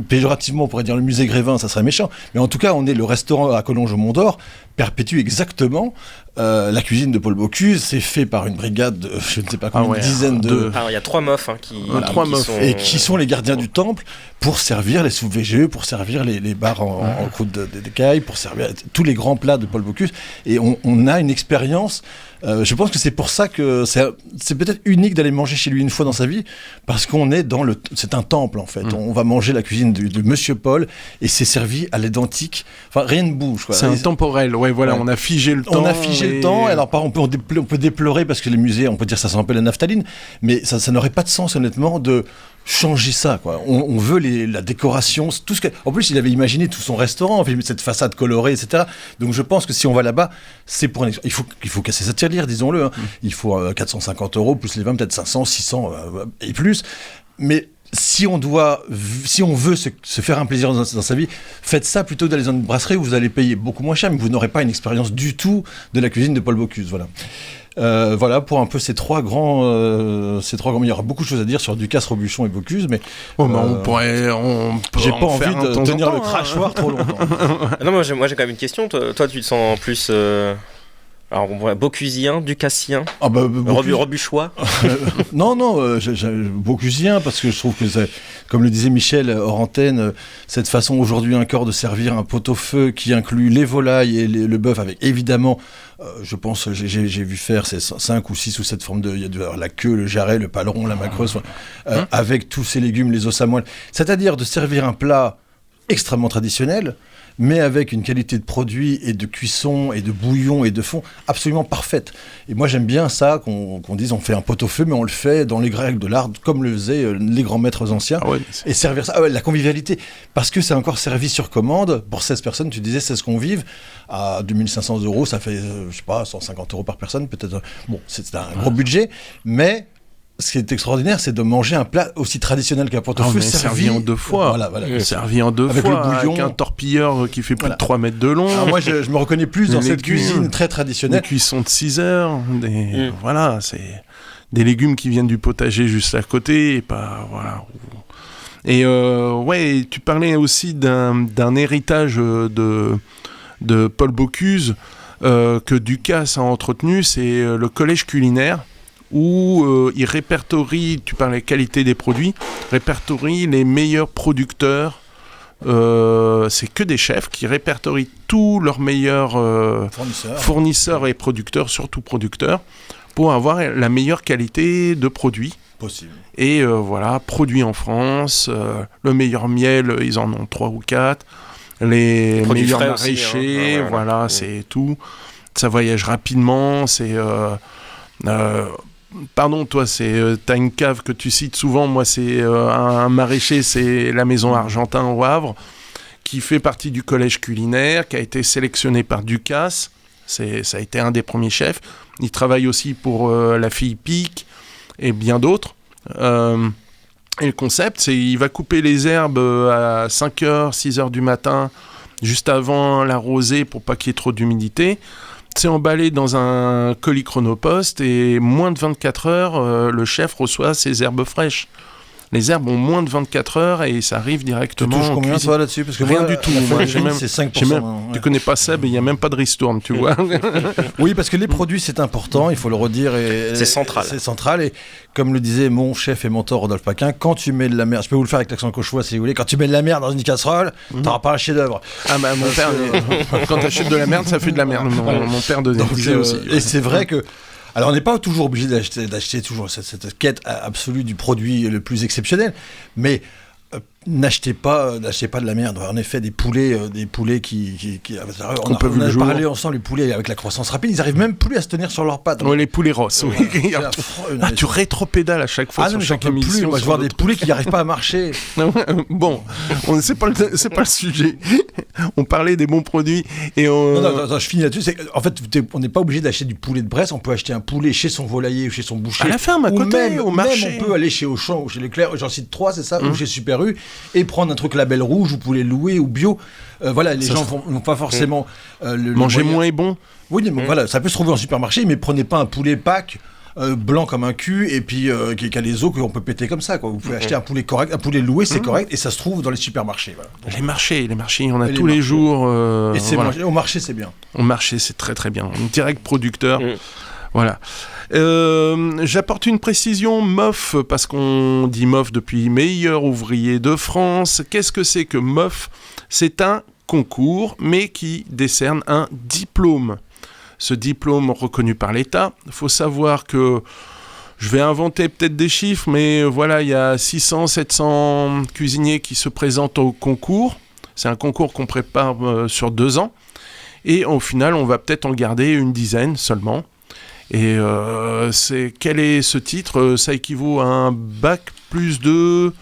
péjorativement, on pourrait dire le musée Grévin, ça serait méchant, mais en tout cas, on est le restaurant à Collonges au Mont d'Or, perpétue exactement la cuisine de Paul Bocuse. C'est fait par une brigade de, je ne sais pas combien, dizaines de... Alors il y a 3 meufs qui sont les gardiens du temple pour servir les soupes VGE, pour servir les bars en croûte d'écaille, pour servir tous les grands plats de Paul Bocuse. Et on a une expérience. Je pense que c'est pour ça que c'est peut-être unique d'aller manger chez lui une fois dans sa vie, parce qu'on est c'est un temple en fait. On va manger la cuisine de Monsieur Paul et c'est servi à l'identique. Enfin, rien ne bouge, quoi. C'est intemporel. Ouais, voilà, on a figé le temps. On a figé le temps. Alors, on peut déplorer parce que les musées, on peut dire ça sent un peu la naphtaline, mais ça n'aurait pas de sens honnêtement de changer ça, quoi. On veut la décoration, tout ce que... En plus, il avait imaginé tout son restaurant, cette façade colorée, etc. Donc, je pense que si on va là-bas, c'est pour il faut casser sa tirelire, disons-le. Hein. Il faut 450 € plus les 20, peut-être 500, 600 et plus. Mais si on veut se faire un plaisir dans sa vie, faites ça plutôt d'aller dans une brasserie où vous allez payer beaucoup moins cher, mais vous n'aurez pas une expérience du tout de la cuisine de Paul Bocuse. Voilà. Voilà pour un peu ces trois grands. Il y aura beaucoup de choses à dire sur Ducasse, Robuchon et Bocuse, mais on peut j'ai pas envie de tenir le crachoir trop longtemps. Non, moi j'ai quand même une question. Toi, tu te sens plus alors on voit Bocusien, Ducassien, Robuchois. Non, Bocusien, parce que je trouve que comme le disait Michel hors antenne, cette façon aujourd'hui encore de servir un pot-au-feu qui inclut les volailles et le bœuf avec évidemment. Je pense, j'ai vu faire ces 5 ou 6 ou 7 formes il y a la queue, le jarret, le paleron, la macreuse, avec tous ces légumes, les os à moelle. C'est-à-dire de servir un plat extrêmement traditionnel, mais avec une qualité de produit et de cuisson et de bouillon et de fond absolument parfaite. Et moi j'aime bien ça, qu'on dise on fait un pot-au-feu, mais on le fait dans les règles de l'art, comme le faisaient les grands maîtres anciens, et servir ça, la convivialité, parce que c'est encore servi sur commande, pour 16 personnes, tu disais 16 convives, à 2500 €, ça fait, 150 € par personne, peut-être, bon, c'est un gros budget, mais... Ce qui est extraordinaire, c'est de manger un plat aussi traditionnel qu'un pot-au-feu servi en 2 fois. Voilà. Servi en 2 avec fois, le bouillon, avec un torpilleur qui fait plus de 3 mètres de long. Alors moi, je me reconnais plus dans cette cuisine très traditionnelle. Des cuissons de 6 heures. Voilà, c'est des légumes qui viennent du potager juste à côté. Et pas, voilà. Et tu parlais aussi d'un héritage de Paul Bocuse que Ducasse a entretenu, c'est le collège culinaire, où il répertorie, tu parlais qualité des produits, répertorie les meilleurs producteurs. C'est que des chefs qui répertorient tous leurs meilleurs fournisseurs et producteurs, surtout producteurs, pour avoir la meilleure qualité de produits. Possible. Et produits en France, le meilleur miel, ils en ont 3 ou 4, les meilleurs maraîchers, aussi, c'est tout. Ça voyage rapidement, c'est... Pardon, toi, t'as une cave que tu cites souvent. Moi, c'est un maraîcher, c'est la Maison Argentin au Havre, qui fait partie du collège culinaire, qui a été sélectionné par Ducasse. Ça a été un des premiers chefs. Il travaille aussi pour la fille Pic et bien d'autres. Et le concept, c'est qu'il va couper les herbes à 5h, 6h du matin, juste avant la rosée, pour pas qu'il y ait trop d'humidité. C'est emballé dans un colis Chronopost et moins de 24 heures, le chef reçoit ses herbes fraîches. Les herbes ont moins de 24 heures et ça arrive directement. Tu touches combien toi là-dessus? Parce que rien du tout. Moi, c'est 5%. Tu connais pas Seb, il n'y a même pas de ristourne, tu vois. Oui, parce que les produits, c'est important, il faut le redire. C'est central. C'est central. Et comme le disait mon chef et mentor Rodolphe Paquin, quand tu mets de la merde, je peux vous le faire avec l'accent cauchois si vous voulez, quand tu mets de la merde dans une casserole, t'auras pas un chef-d'œuvre. Ah bah mon père, quand t'achètes de la merde, ça fait de la merde. Mon père disait aussi. Et c'est vrai que. Alors, on n'est pas toujours obligé d'acheter toujours cette quête absolue du produit le plus exceptionnel, mais n'achetez pas de la merde. En effet, des poulets qui on a parlé ensemble, les poulets avec la croissance rapide, ils arrivent même plus à se tenir sur leurs pattes. Oui, les poulets rosses. Oui. Tu rétropédales à chaque fois sur chaque émission. Plus. Moi, je vois des poulets qui n'arrivent pas à marcher. Bon, c'est pas le sujet. On parlait des bons produits et Non, je finis là-dessus. En fait, on n'est pas obligé d'acheter du poulet de Bresse. On peut acheter un poulet chez son volailler ou chez son boucher. À la ferme, à côté, même, au marché. Même on peut aller chez Auchan ou chez Leclerc. J'en cite 3, c'est ça, ou chez Super U, et prendre un truc label rouge, vous pouvez louer ou bio. Les gens n'ont pas forcément manger moins est bon. Oui, mais voilà, ça peut se trouver en supermarché, mais prenez pas un poulet Pâques blanc comme un cul et puis qui a les os qu'on peut péter comme ça, quoi. Vous pouvez acheter un poulet correct, un poulet loué, c'est correct, et ça se trouve dans les supermarchés. Voilà. Les marchés, il y en a tous les jours. Et au marché, c'est bien. Au marché, c'est très très bien. Direct producteur. Voilà. J'apporte une précision, MOF, parce qu'on dit MOF depuis meilleur ouvrier de France. Qu'est-ce que c'est que MOF? C'est un concours, mais qui décerne un diplôme. Ce diplôme reconnu par l'État. Il faut savoir que, je vais inventer peut-être des chiffres, mais voilà, il y a 600, 700 cuisiniers qui se présentent au concours. C'est un concours qu'on prépare sur 2 ans. Et au final, on va peut-être en garder une dizaine seulement. Et quel est ce titre? Ça équivaut à un bac plus 2,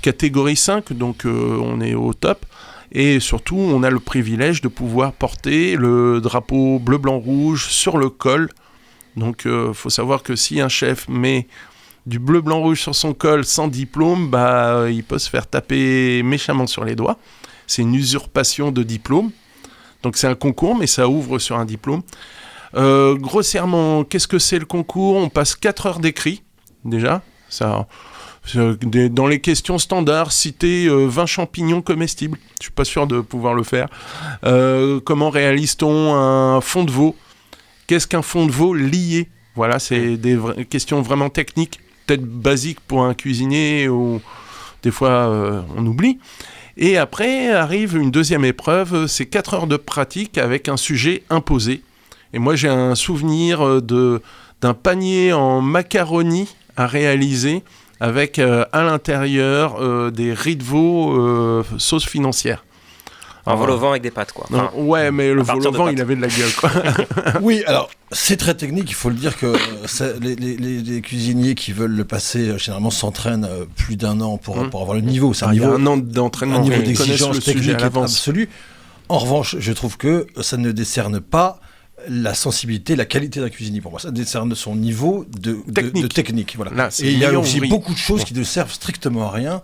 catégorie 5, donc on est au top. Et surtout, on a le privilège de pouvoir porter le drapeau bleu, blanc, rouge sur le col. Donc faut savoir que si un chef met du bleu, blanc, rouge sur son col sans diplôme, il peut se faire taper méchamment sur les doigts. C'est une usurpation de diplôme. Donc c'est un concours, mais ça ouvre sur un diplôme. Grossièrement, qu'est-ce que c'est le concours ? On passe 4 heures d'écrit, déjà. Ça, dans les questions standards, citer 20 champignons comestibles. Je suis pas sûr de pouvoir le faire. Comment réalise-t-on un fond de veau ? Qu'est-ce qu'un fond de veau lié ? Voilà, c'est des questions vraiment techniques, peut-être basiques pour un cuisinier, ou des fois on oublie. Et après arrive une deuxième épreuve, c'est 4 heures de pratique avec un sujet imposé. Et moi j'ai un souvenir d'un panier en macaroni à réaliser avec à l'intérieur des riz de veau sauce financière. Un vol au vent avec des pâtes, quoi. Enfin, ouais, mais le vol au vent, il avait de la gueule, quoi. Oui, alors, c'est très technique. Il faut le dire que les cuisiniers qui veulent le passer, généralement, s'entraînent plus d'un an pour avoir le niveau. C'est il y a un an d'entraînement. Un niveau d'exigence technique absolu. En revanche, je trouve que ça ne décerne pas la sensibilité, la qualité d'un cuisinier. Pour moi, ça décerne son niveau de technique. Voilà. Là, et il y a aussi beaucoup de choses qui ne servent strictement à rien.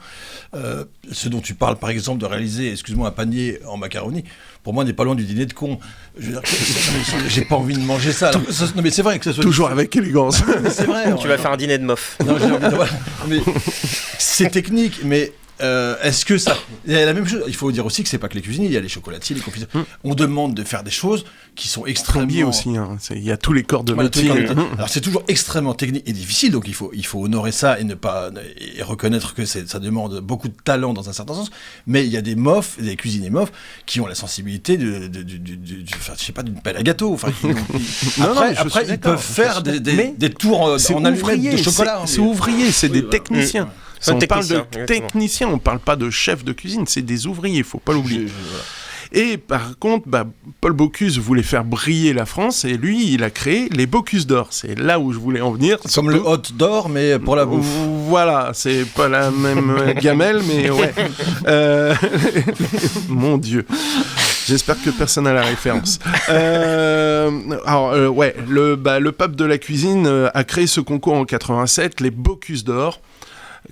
Ce dont tu parles, par exemple, de réaliser, un panier en macaroni, pour moi, n'est pas loin du dîner de con. Je veux dire, j'ai pas envie de manger ça. Alors, non, mais c'est vrai que ça soit toujours avec élégance. C'est vrai. Tu vas faire un dîner de mof. Non, j'ai envie de... mais c'est technique, mais est-ce que ça... Il y a la même chose. Il faut dire aussi que c'est pas que les cuisiniers, il y a les chocolatiers, les confiseurs. On demande de faire des choses qui sont extrêmement... aussi, hein. Il y a tous les corps de métier. Alors c'est toujours extrêmement technique et difficile, donc il faut honorer ça et ne pas et reconnaître que ça demande beaucoup de talent dans un certain sens. Mais il y a des mofs, des cuisiniers mofs, qui ont la sensibilité je sais pas, d'une pelle à gâteau. Enfin, après ils peuvent faire des tours en allumettes de chocolat. C'est ouvrier, c'est des techniciens. On parle de techniciens, on ne parle pas de chef de cuisine, c'est des ouvriers, il ne faut pas l'oublier. Et par contre, Paul Bocuse voulait faire briller la France, et lui, il a créé les Bocuse d'or. C'est là où je voulais en venir. Comme le hot d'or, mais pour la bouffe. Voilà, c'est pas la même gamelle, mais ouais. Mon Dieu. J'espère que personne n'a la référence. Le pape de la cuisine a créé ce concours en 87, les Bocuse d'or,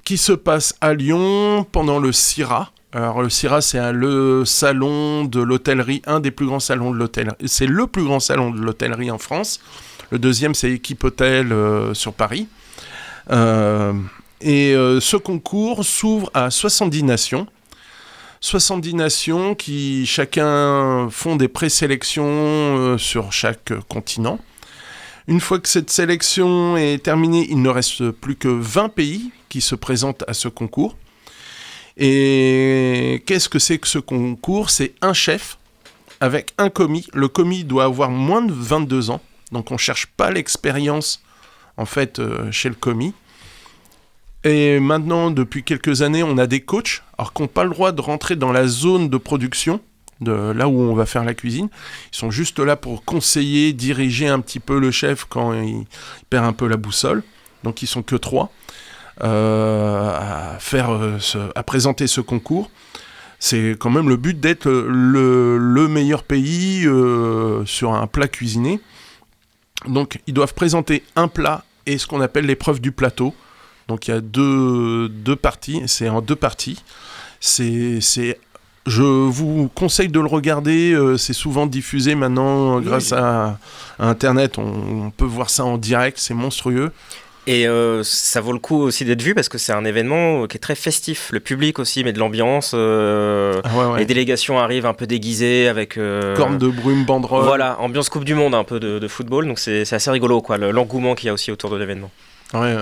qui se passe à Lyon pendant le CIRA. Alors le CIRA, c'est le salon de l'hôtellerie, un des plus grands salons de l'hôtellerie. C'est le plus grand salon de l'hôtellerie en France. Le deuxième, c'est Équipe Hôtel sur Paris. Ce concours s'ouvre à 70 nations. 70 nations qui chacun font des présélections sur chaque continent. Une fois que cette sélection est terminée, il ne reste plus que 20 pays qui se présentent à ce concours. Et qu'est-ce que c'est que ce concours ? C'est un chef avec un commis. Le commis doit avoir moins de 22 ans, donc on ne cherche pas l'expérience en fait chez le commis. Et maintenant, depuis quelques années, on a des coachs, alors qui n'ont pas le droit de rentrer dans la zone de production, de là où on va faire la cuisine. Ils sont juste là pour conseiller, diriger un petit peu le chef quand il perd un peu la boussole. Donc ils sont que 3 à présenter ce concours. C'est quand même le but d'être le meilleur pays sur un plat cuisiné. Donc ils doivent présenter un plat et ce qu'on appelle l'épreuve du plateau. Donc il y a deux parties, c'est en 2 parties. Je vous conseille de le regarder, c'est souvent diffusé maintenant grâce à Internet, on peut voir ça en direct, c'est monstrueux. Et ça vaut le coup aussi d'être vu parce que c'est un événement qui est très festif. Le public aussi met de l'ambiance, les délégations arrivent un peu déguisées avec... cornes de brume, banderoles. Voilà, ambiance Coupe du Monde, un peu de football, donc c'est assez rigolo, quoi, l'engouement qu'il y a aussi autour de l'événement. Ouais,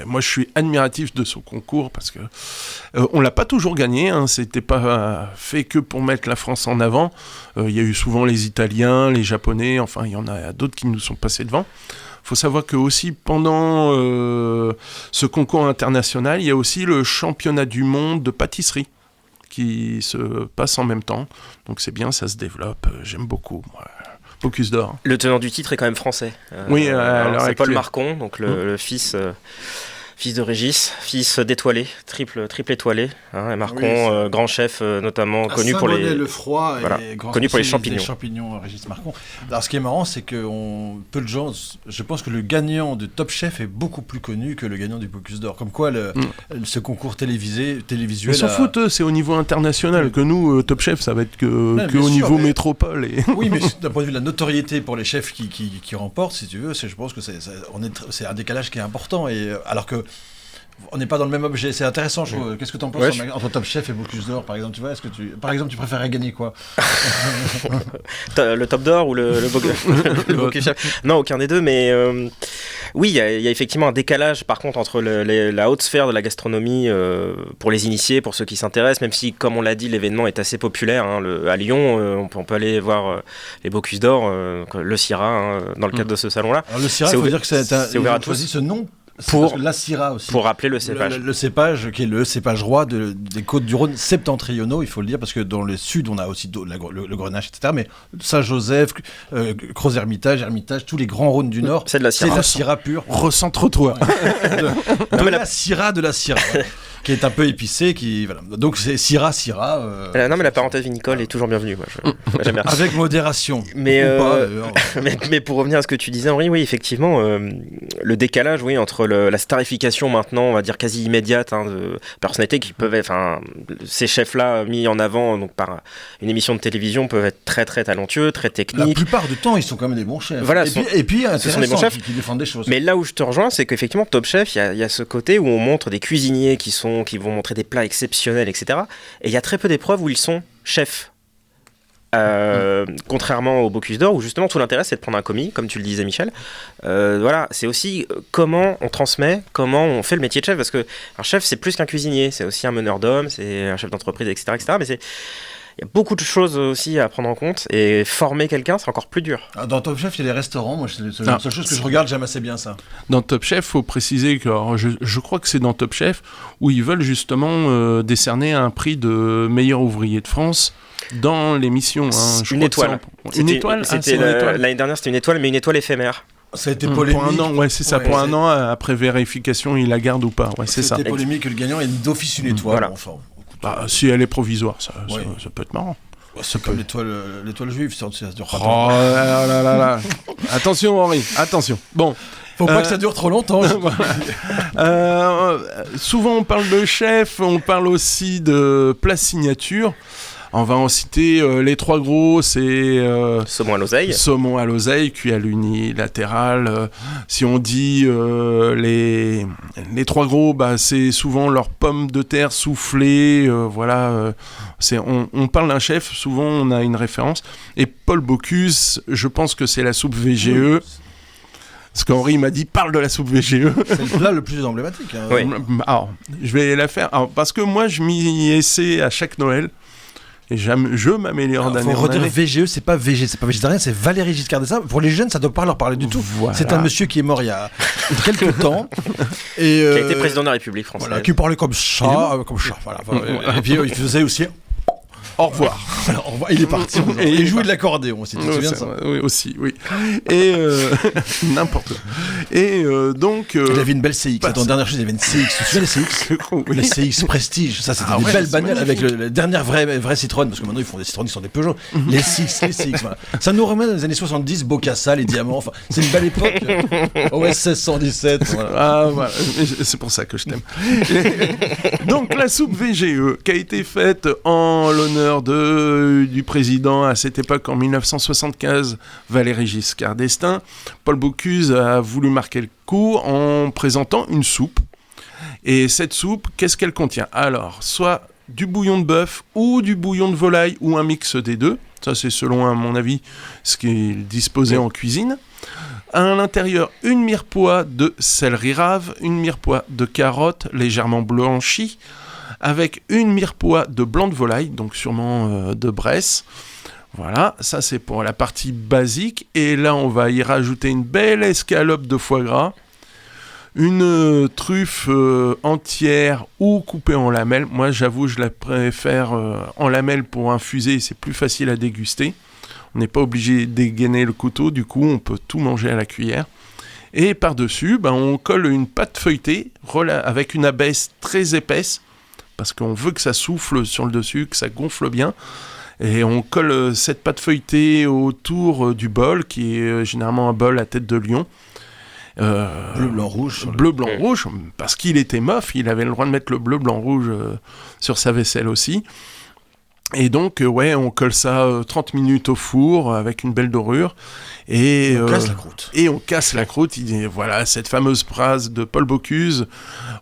moi je suis admiratif de ce concours parce que on l'a pas toujours gagné, hein, c'était pas fait que pour mettre la France en avant. Il y a eu souvent les Italiens, les Japonais, enfin il y en a d'autres qui nous sont passés devant. Faut savoir que aussi pendant ce concours international, il y a aussi le championnat du monde de pâtisserie qui se passe en même temps. Donc c'est bien, ça se développe. J'aime beaucoup. Moi. Bocuse d'or. Le tenant du titre est quand même français. Oui, c'est Paul Marcon, donc le fils fils de Régis, fils d'étoilé, triple étoilé, hein, et Marcon, grand chef notamment, connu pour les... le froid et connu pour les champignons. Les champignons, Régis Marcon. Alors ce qui est marrant, c'est que peu de gens, je pense que le gagnant de Top Chef est beaucoup plus connu que le gagnant du Bocuse d'Or. Comme quoi ce concours télévisuel... Ils s'en foutent, eux, c'est au niveau international, que nous, Top Chef, ça va être que au niveau métropole. Oui, mais d'un point de vue de la notoriété pour les chefs qui remportent, si tu veux, je pense que c'est un décalage qui est important, et alors que on n'est pas dans le même objet, c'est intéressant. Qu'est-ce que tu en penses entre Top Chef et Bocuse d'Or, par exemple? Tu vois, par exemple, tu préférerais gagner quoi? Le Top d'Or ou le Bocuse Chef? Non, aucun des deux, mais oui, il y a effectivement un décalage, par contre, entre la haute sphère de la gastronomie pour les initiés, pour ceux qui s'intéressent, même si, comme on l'a dit, l'événement est assez populaire. Hein, à Lyon, on peut aller voir les Bocuse d'Or, le Syrah, dans le cadre de ce salon-là. Alors, le Syrah, il faut dire que c'est ouvert à tous. Choisi ce nom pour la Syrah aussi. Pour rappeler le cépage. Le cépage qui est le cépage roi des Côtes-du-Rhône septentrionaux, il faut le dire, parce que dans le sud, on a aussi le Grenache, etc. Mais Saint-Joseph, Crozes-Hermitage, tous les grands Rhônes du Nord, c'est de la Syrah. C'est de la Syrah pure. Recentre-toi. La Syrah de la Syrah. Qui est un peu épicé, voilà. Donc c'est Syrah. Non, mais la parenthèse vinicole est toujours bienvenue. Moi, j'aime bien. Avec modération. Mais pour revenir à ce que tu disais, Henri, oui, effectivement, le décalage, oui, entre la starification maintenant, on va dire quasi immédiate, de personnalités qui peuvent être, ces chefs-là mis en avant donc par une émission de télévision peuvent être très très talentueux, très techniques. La plupart du temps, ils sont quand même des bons chefs. Voilà, et puis ce sont des bons chefs qui défendent des choses. Mais là où je te rejoins, c'est qu'effectivement, Top Chef, il y a ce côté où on montre des cuisiniers qui vont montrer des plats exceptionnels, etc. Et il y a très peu d'épreuves où ils sont chefs. Contrairement au Bocuse d'Or, où justement tout l'intérêt c'est de prendre un commis, comme tu le disais Michel. Voilà, c'est aussi comment on transmet, comment on fait le métier de chef, parce que un chef c'est plus qu'un cuisinier, c'est aussi un meneur d'hommes, c'est un chef d'entreprise, etc. Mais il y a beaucoup de choses aussi à prendre en compte, et former quelqu'un, c'est encore plus dur. Dans Top Chef, il y a les restaurants. Moi, c'est la seule chose que je regarde, j'aime assez bien ça. Dans Top Chef, il faut préciser que je crois que c'est dans Top Chef où ils veulent justement décerner un prix de meilleur ouvrier de France dans l'émission. Une étoile. Une étoile. L'année dernière, c'était une étoile, mais une étoile éphémère. Ça a été polémique. Pour un an, c'est ça. Pour un an, après vérification, il la garde ou pas. C'est ça. C'était polémique que le gagnant ait d'office une étoile. Voilà. Enfin. Si elle est provisoire, ça peut être marrant. C'est comme l'étoile juive, ça dure pas. Oh là. Attention Henri, attention. Bon. Faut pas que ça dure trop longtemps. Souvent on parle de chef, on parle aussi de plat signature. On va en citer les trois gros, c'est... saumon à l'oseille. Saumon à l'oseille, cuit à l'unilatéral. Si on dit les trois gros, c'est souvent leurs pommes de terre soufflées. Voilà, on parle d'un chef, souvent on a une référence. Et Paul Bocuse, je pense que c'est la soupe VGE. Oui. Parce qu'Henri m'a dit, parle de la soupe VGE. C'est le plat le plus emblématique. Hein. Oui. Alors, je vais la faire. Alors, parce que moi, je m'y essaie à chaque Noël. Et je m'améliore d'année en année. Il faut redire VGE, c'est pas végétarien, c'est Valéry Giscard d'Estaing. Pour les jeunes, ça ne doit pas leur parler du tout. Voilà. C'est un monsieur qui est mort il y a quelques temps. Et, qui a été président de la République française. Voilà, qui parlait comme ça. Voilà. Et puis il faisait aussi... Au revoir. Alors, il est parti. Et il jouait de l'accordéon aussi, tu te souviens de ça? Oui, aussi, oui. Et n'importe quoi. Et donc... il avait une belle CX. En dernière chose, il avait une CX. Tu te souviens des CX? Oui. La CX Prestige. Ça, c'était des belles bagnoles avec la dernière vraie Citroën. Parce que maintenant, ils font des Citroën qui sont des Peugeot. Les CX, voilà. Ça nous remet dans les années 70, Bocassa, les diamants. Enfin, c'est une belle époque. OS 1617. Voilà. Ah, voilà. C'est pour ça que je t'aime. Donc, la soupe VGE, qui a été faite en l'honneur du président à cette époque en 1975, Valéry Giscard d'Estaing. Paul Bocuse a voulu marquer le coup en présentant une soupe. Et cette soupe, qu'est-ce qu'elle contient? Alors, soit du bouillon de bœuf ou du bouillon de volaille ou un mix des deux. Ça, c'est selon, à mon avis, ce qui est disposé en cuisine. À l'intérieur, une mirepoix de céleri rave, une mirepoix de carottes légèrement blanchies, avec une mirepoix de blanc de volaille, donc sûrement de Bresse. Voilà, ça c'est pour la partie basique. Et là, on va y rajouter une belle escalope de foie gras, une truffe entière ou coupée en lamelles. Moi, j'avoue, je la préfère en lamelles pour infuser, c'est plus facile à déguster. On n'est pas obligé de dégainer le couteau, du coup, on peut tout manger à la cuillère. Et par-dessus, on colle une pâte feuilletée avec une abaisse très épaisse, parce qu'on veut que ça souffle sur le dessus, que ça gonfle bien. Et on colle cette pâte feuilletée autour du bol, qui est généralement un bol à tête de lion. Bleu, blanc, rouge. Bleu, blanc, rouge, parce qu'il était mof, il avait le droit de mettre le bleu, blanc, rouge sur sa vaisselle aussi. Et donc, on colle ça 30 minutes au four avec une belle dorure. Et on casse la croûte. Et on casse la croûte. Voilà, cette fameuse phrase de Paul Bocuse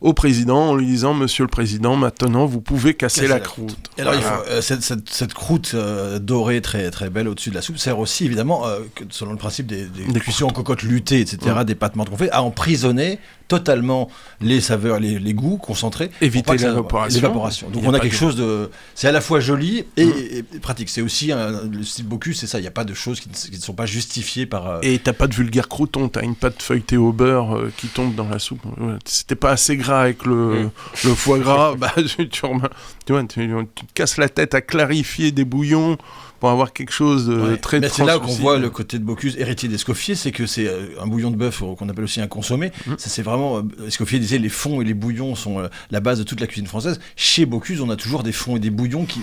au président en lui disant « Monsieur le Président, maintenant, vous pouvez casser la croûte. » Et alors, cette croûte dorée très, très belle au-dessus de la soupe sert aussi, évidemment, selon le principe des cuissons en cocotte luttée, etc., des pâtes menthe qu'on fait, à emprisonner totalement les saveurs, les goûts concentrés. Éviter l'évaporation. Donc on a quelque chose de... C'est à la fois joli et pratique. C'est aussi le style Bocuse, c'est ça. Il n'y a pas de choses qui ne sont pas justifiées par... Et t'as pas de vulgaire crouton, t'as une pâte feuilletée au beurre qui tombe dans la soupe. C'était pas assez gras avec le foie gras, tu te casses la tête à clarifier des bouillons pour avoir quelque chose de très translucide. C'est là qu'on voit le côté de Bocuse, héritier d'Escoffier, c'est que c'est un bouillon de bœuf qu'on appelle aussi un consommé. Ça, c'est vraiment... Escoffier disait les fonds et les bouillons sont la base de toute la cuisine française. Chez Bocuse, on a toujours des fonds et des bouillons qui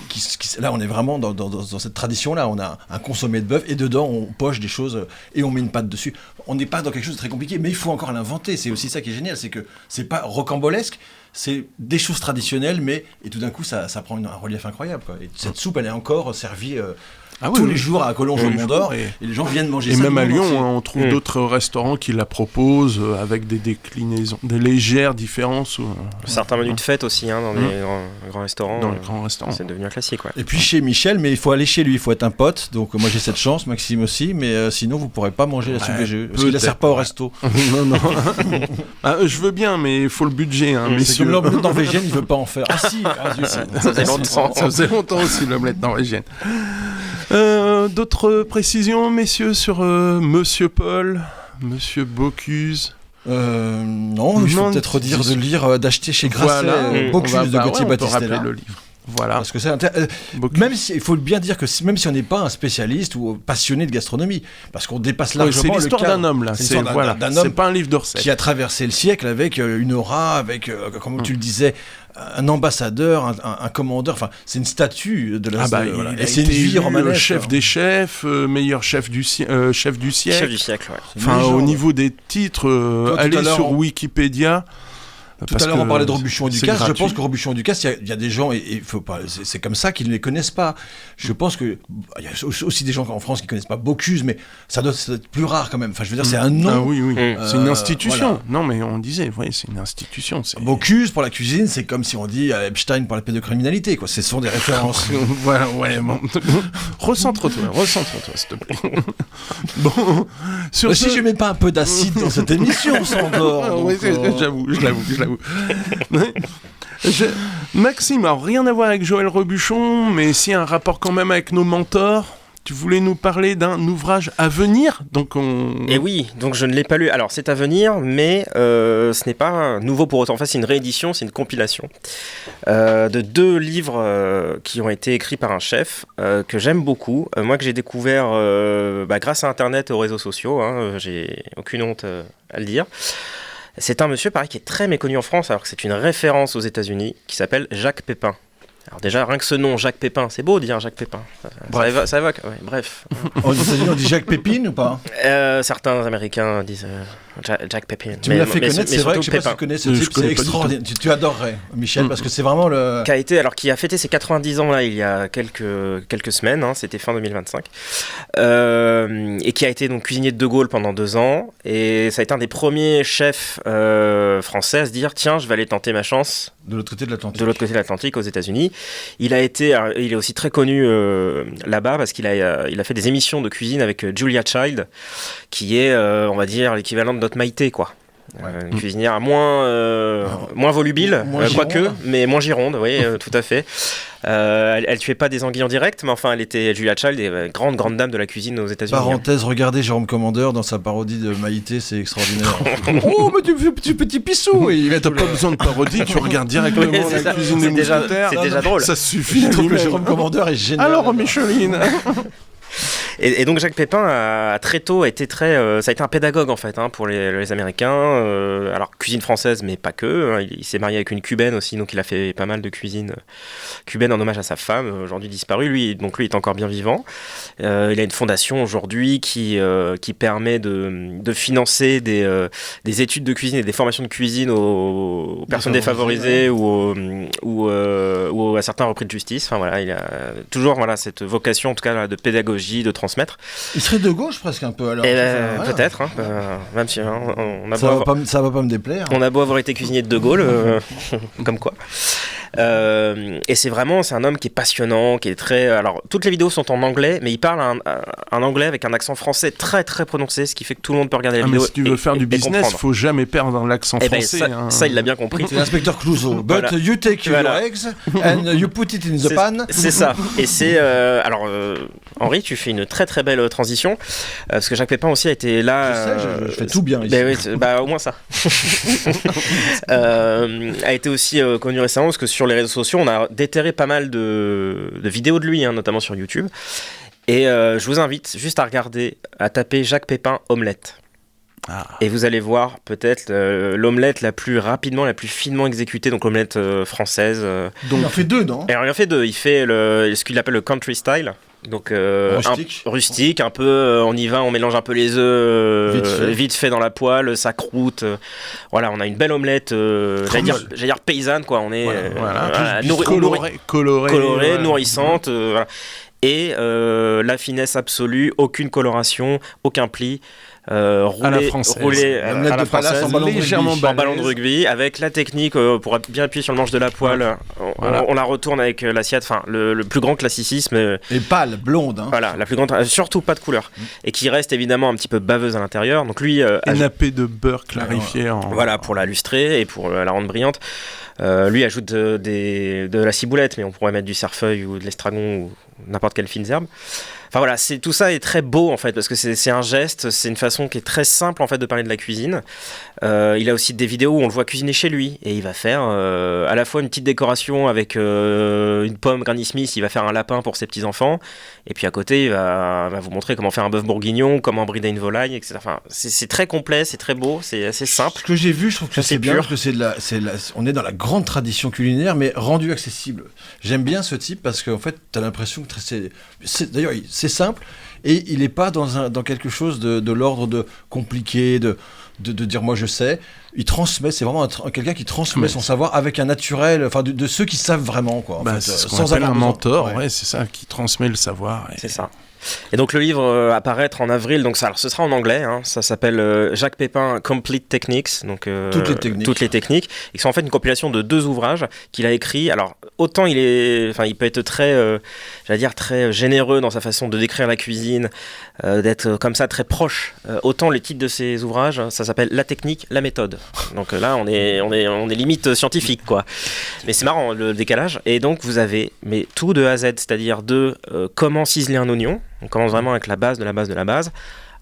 là, on est vraiment dans cette tradition-là. On a un consommé de bœuf et dedans, on poche des choses et on met une pâte dessus. On n'est pas dans quelque chose de très compliqué, mais il faut encore l'inventer. C'est aussi ça qui est génial, c'est que c'est pas rocambolesque, c'est des choses traditionnelles, et tout d'un coup, ça prend un relief incroyable, quoi. Et cette soupe, elle est encore servie tous les jours à Collonges au Mont d'Or, et les gens viennent manger ça. Et même à Lyon, on trouve d'autres restaurants qui la proposent avec des déclinaisons, des légères différences. Certains menus de fête aussi, dans les grands restaurants. Dans les grands restaurants. C'est devenu un classique, Et puis chez Michel, mais il faut aller chez lui, il faut être un pote. Donc moi j'ai cette chance, Maxime aussi, mais sinon vous pourrez pas manger la soupe végé, parce qu'il la sert pas au resto. Non. Je veux bien, mais il faut le budget. C'est comme l'omelette norvégienne, il veut pas en faire. Ah si, ça faisait longtemps. Ça faisait longtemps aussi l'omelette norvégienne. D'autres précisions, messieurs, sur Monsieur Paul, Monsieur Bocuse? Non, il faut peut-être d'acheter chez Grasset Bocuse de Gauthier Battistella. Le livre. Voilà. Parce que même si, il faut bien dire que même si on n'est pas un spécialiste ou passionné de gastronomie, parce qu'on dépasse largement c'est l'histoire d'un homme là. C'est pas un livre de recettes. Qui a traversé le siècle avec une aura, avec comme tu le disais, un ambassadeur, un commandeur. Enfin, c'est une statue de la. Et c'est une vie romanesque. Chef des chefs, meilleur chef du siècle. Chef du siècle. Ouais. Enfin, au niveau des titres, allez sur Wikipédia. Tout à l'heure, on parlait de Robuchon et Ducasse. Je pense que Robuchon et Ducasse, il y a des gens, et faut pas, c'est comme ça qu'ils ne les connaissent pas. Je pense que il y a aussi des gens en France qui ne connaissent pas Bocuse, mais ça doit être plus rare quand même. Enfin, je veux dire, c'est un nom. Ah oui. C'est une institution. Voilà. Non, mais on disait, c'est une institution. Bocuse pour la cuisine, c'est comme si on dit Epstein pour la pédocriminalité, quoi. Ce sont des références. Voilà, bon. Recentre-toi, s'il te plaît. Bon. Si je mets pas un peu d'acide dans cette émission, on s'endort. Oui, j'avoue. Maxime, alors rien à voir avec Joël Robuchon, mais si un rapport quand même avec nos mentors. Tu voulais nous parler d'un ouvrage à venir, Et oui, donc je ne l'ai pas lu. Alors c'est à venir, mais ce n'est pas nouveau pour autant. Enfin, c'est une réédition, c'est une compilation de 2 livres qui ont été écrits par un chef que j'aime beaucoup. Moi que j'ai découvert grâce à Internet et aux réseaux sociaux. J'ai aucune honte à le dire. C'est un monsieur, pareil, qui est très méconnu en France, alors que c'est une référence aux États-Unis, qui s'appelle Jacques Pépin. Alors déjà, rien que ce nom, Jacques Pépin, c'est beau de dire Jacques Pépin. Ça évoque, bref. Aux États-Unis, on dit Jacques Pépine ou pas? Certains Américains disent Jacques Pépin. Tu me l'as fait connaître, c'est vrai que je sais pas si tu connais ce type, c'est extraordinaire. Tu adorerais, Michel, parce que c'est vraiment le... Qui a fêté ses 90 ans là, il y a quelques semaines, c'était fin 2025, et qui a été donc cuisinier de Gaulle pendant 2 ans, et ça a été un des premiers chefs français à se dire, tiens, je vais aller tenter ma chance de l'autre côté de l'Atlantique, aux États-Unis. Il est aussi très connu là-bas parce qu'il a fait des émissions de cuisine avec Julia Child, qui est, on va dire, l'équivalent de notre Maïté, quoi. Une cuisinière moins volubile, quoique, mais moins gironde, oui, tout à fait. Elle tuait pas des anguilles en direct, mais enfin, elle était Julia Child, grande dame de la cuisine aux États-Unis. Parenthèse, regardez Jérôme Commandeur dans sa parodie de Maïté, c'est extraordinaire. Oh, mais tu petit pissou! T'as pas besoin de parodie, tu regardes directement la cuisine des mousquetaires. C'est déjà drôle. Ça suffit. Je trouve que Jérôme Commandeur est génial. Alors, Micheline. Et donc Jacques Pépin a très tôt été ça a été un pédagogue en fait pour les Américains. Alors cuisine française, mais pas que. Il s'est marié avec une cubaine aussi, donc il a fait pas mal de cuisine cubaine en hommage à sa femme, aujourd'hui disparue. Lui est encore bien vivant. Il a une fondation aujourd'hui qui permet de financer des études de cuisine et des formations de cuisine aux personnes défavorisées ou à certains repris de justice. Enfin voilà, il a toujours cette vocation en tout cas de pédagogie, de transmettre. Il serait de gauche presque un peu alors. Peut-être, même si ça va pas me déplaire. On a beau avoir été cuisinier de Gaulle, comme quoi. Et c'est un homme qui est passionnant, qui est très... Alors, toutes les vidéos sont en anglais, mais il parle un anglais avec un accent français très très prononcé, ce qui fait que tout le monde peut regarder la vidéo. Mais si tu veux faire du business, il faut jamais perdre l'accent français. Ça, il l'a bien compris. C'est l'inspecteur Clouseau. But you take your eggs and you put it in the pan. C'est ça. Et c'est... alors, Henri, tu fais une très très belle transition, parce que Jacques Pépin aussi a été là... Je fais tout bien ici. Au moins ça. A été aussi connu récemment, parce que sur les réseaux sociaux, on a déterré pas mal de vidéos de lui, notamment sur YouTube. Et je vous invite juste à taper Jacques Pépin omelette. Et vous allez voir peut-être l'omelette la plus finement exécutée, donc l'omelette française. Donc il en fait deux, non ? Alors il en fait deux. Il fait ce qu'il appelle le country style. Donc rustique, un peu on y va, on mélange un peu les œufs vite fait dans la poêle, ça croûte. Voilà, on a une belle omelette, j'allais dire paysanne quoi. On est colorée, nourrissante. Voilà. Et la finesse absolue, aucune coloration, aucun pli. Roulé à la française, légèrement en ballon de rugby, avec la technique pour bien appuyer sur le manche de la poêle. On la retourne avec l'assiette, le plus grand classicisme. Et pâle, blonde. Voilà, la plus grande, surtout pas de couleur. Et qui reste évidemment un petit peu baveuse à l'intérieur. Donc lui, nappé de beurre clarifié. Voilà, pour la lustrer et pour la rendre brillante. Lui ajoute de la ciboulette, mais on pourrait mettre du cerfeuil ou de l'estragon ou n'importe quelle fine herbe. Enfin voilà, tout ça est très beau en fait, parce que c'est un geste, c'est une façon qui est très simple en fait de parler de la cuisine. Il a aussi des vidéos où on le voit cuisiner chez lui, et il va faire à la fois une petite décoration avec une pomme Granny Smith, il va faire un lapin pour ses petits-enfants, et puis à côté il va vous montrer comment faire un bœuf bourguignon, comment brider une volaille, etc. Enfin, c'est très complet, c'est très beau, c'est assez simple. Ce que j'ai vu, je trouve que c'est bien, parce que on est dans la grande tradition culinaire, mais rendu accessible. J'aime bien ce type, parce qu'en fait, t'as l'impression que d'ailleurs, c'est simple, et il n'est pas dans quelque chose de l'ordre de compliqué, de dire moi je sais. Il transmet, c'est vraiment quelqu'un qui transmet son savoir avec un naturel, enfin de ceux qui savent vraiment quoi. C'est ce qu'on appelle un mentor, c'est ça, qui transmet le savoir. C'est ça. Et donc le livre à paraître en avril, donc ce sera en anglais, ça s'appelle Jacques Pépin Complete Techniques, donc toutes les techniques, et qui sont en fait une compilation de 2 ouvrages qu'il a écrits. Alors autant il peut être très généreux dans sa façon de décrire la cuisine, d'être comme ça très proche. Autant les titres de ces ouvrages, ça s'appelle La technique, la méthode. Donc là on est limite scientifique quoi. Mais c'est marrant le décalage. Et donc vous avez tout de A à Z, c'est-à-dire comment ciseler un oignon. On commence vraiment avec la base de la base de la base,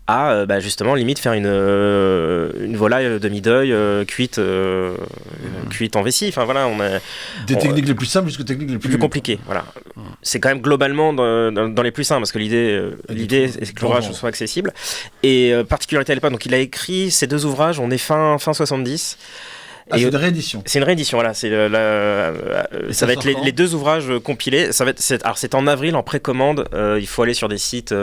à justement limite faire une volaille demi-deuil cuite en vessie. Enfin voilà, on a des techniques les plus simples jusqu'aux techniques les plus compliquées. Voilà, c'est quand même globalement dans les plus simples, parce que l'idée est que l'ouvrage soit accessible. Et particularité à l'époque, donc il a écrit ces 2 ouvrages, on est fin 70. C'est une réédition. C'est une réédition, voilà. Ça va être les 2 ouvrages compilés. Alors c'est en avril, en précommande. Il faut aller sur des sites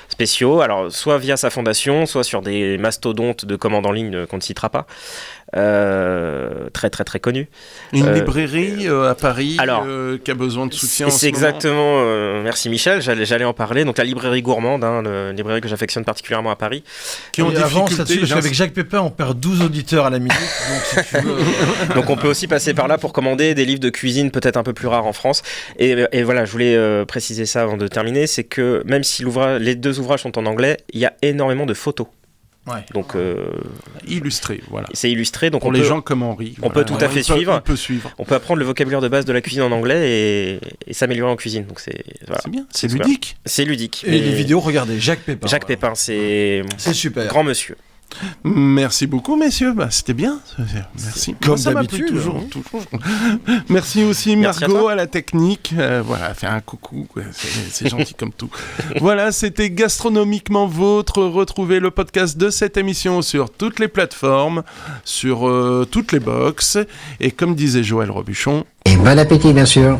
spéciaux. Alors soit via sa fondation, soit sur des mastodontes de commandes en ligne qu'on ne citera pas. Très très très connu. Une librairie à Paris qui a besoin de soutien. C'est exactement. Merci Michel. J'allais en parler. Donc la librairie gourmande, la librairie que j'affectionne particulièrement à Paris. Qui ont difficulté. Parce qu'avec Jacques Pépin, on perd 12 auditeurs à la minute. Donc, si tu veux... donc on peut aussi passer par là pour commander des livres de cuisine peut-être un peu plus rares en France. Et voilà, je voulais préciser ça avant de terminer, c'est que même si les 2 ouvrages sont en anglais, il y a énormément de photos. Ouais. Donc illustré, voilà. C'est illustré, donc pour les gens comme Henri. On peut tout à fait suivre. On peut suivre. On peut apprendre le vocabulaire de base de la cuisine en anglais et s'améliorer en cuisine. Donc c'est bien, c'est ludique. C'est ludique. Et les vidéos, regardez, Jacques Pépin. Jacques Pépin, c'est super. Grand monsieur. Merci beaucoup, messieurs. C'était bien. Merci. Comme ça d'habitude. Toujours. Merci aussi, Margot, à la technique. Voilà, faire un coucou. C'est gentil comme tout. Voilà, c'était Gastronomiquement Vôtre. Retrouvez le podcast de cette émission sur toutes les plateformes, sur toutes les box. Et comme disait Joël Robuchon... Et bon appétit, bien sûr.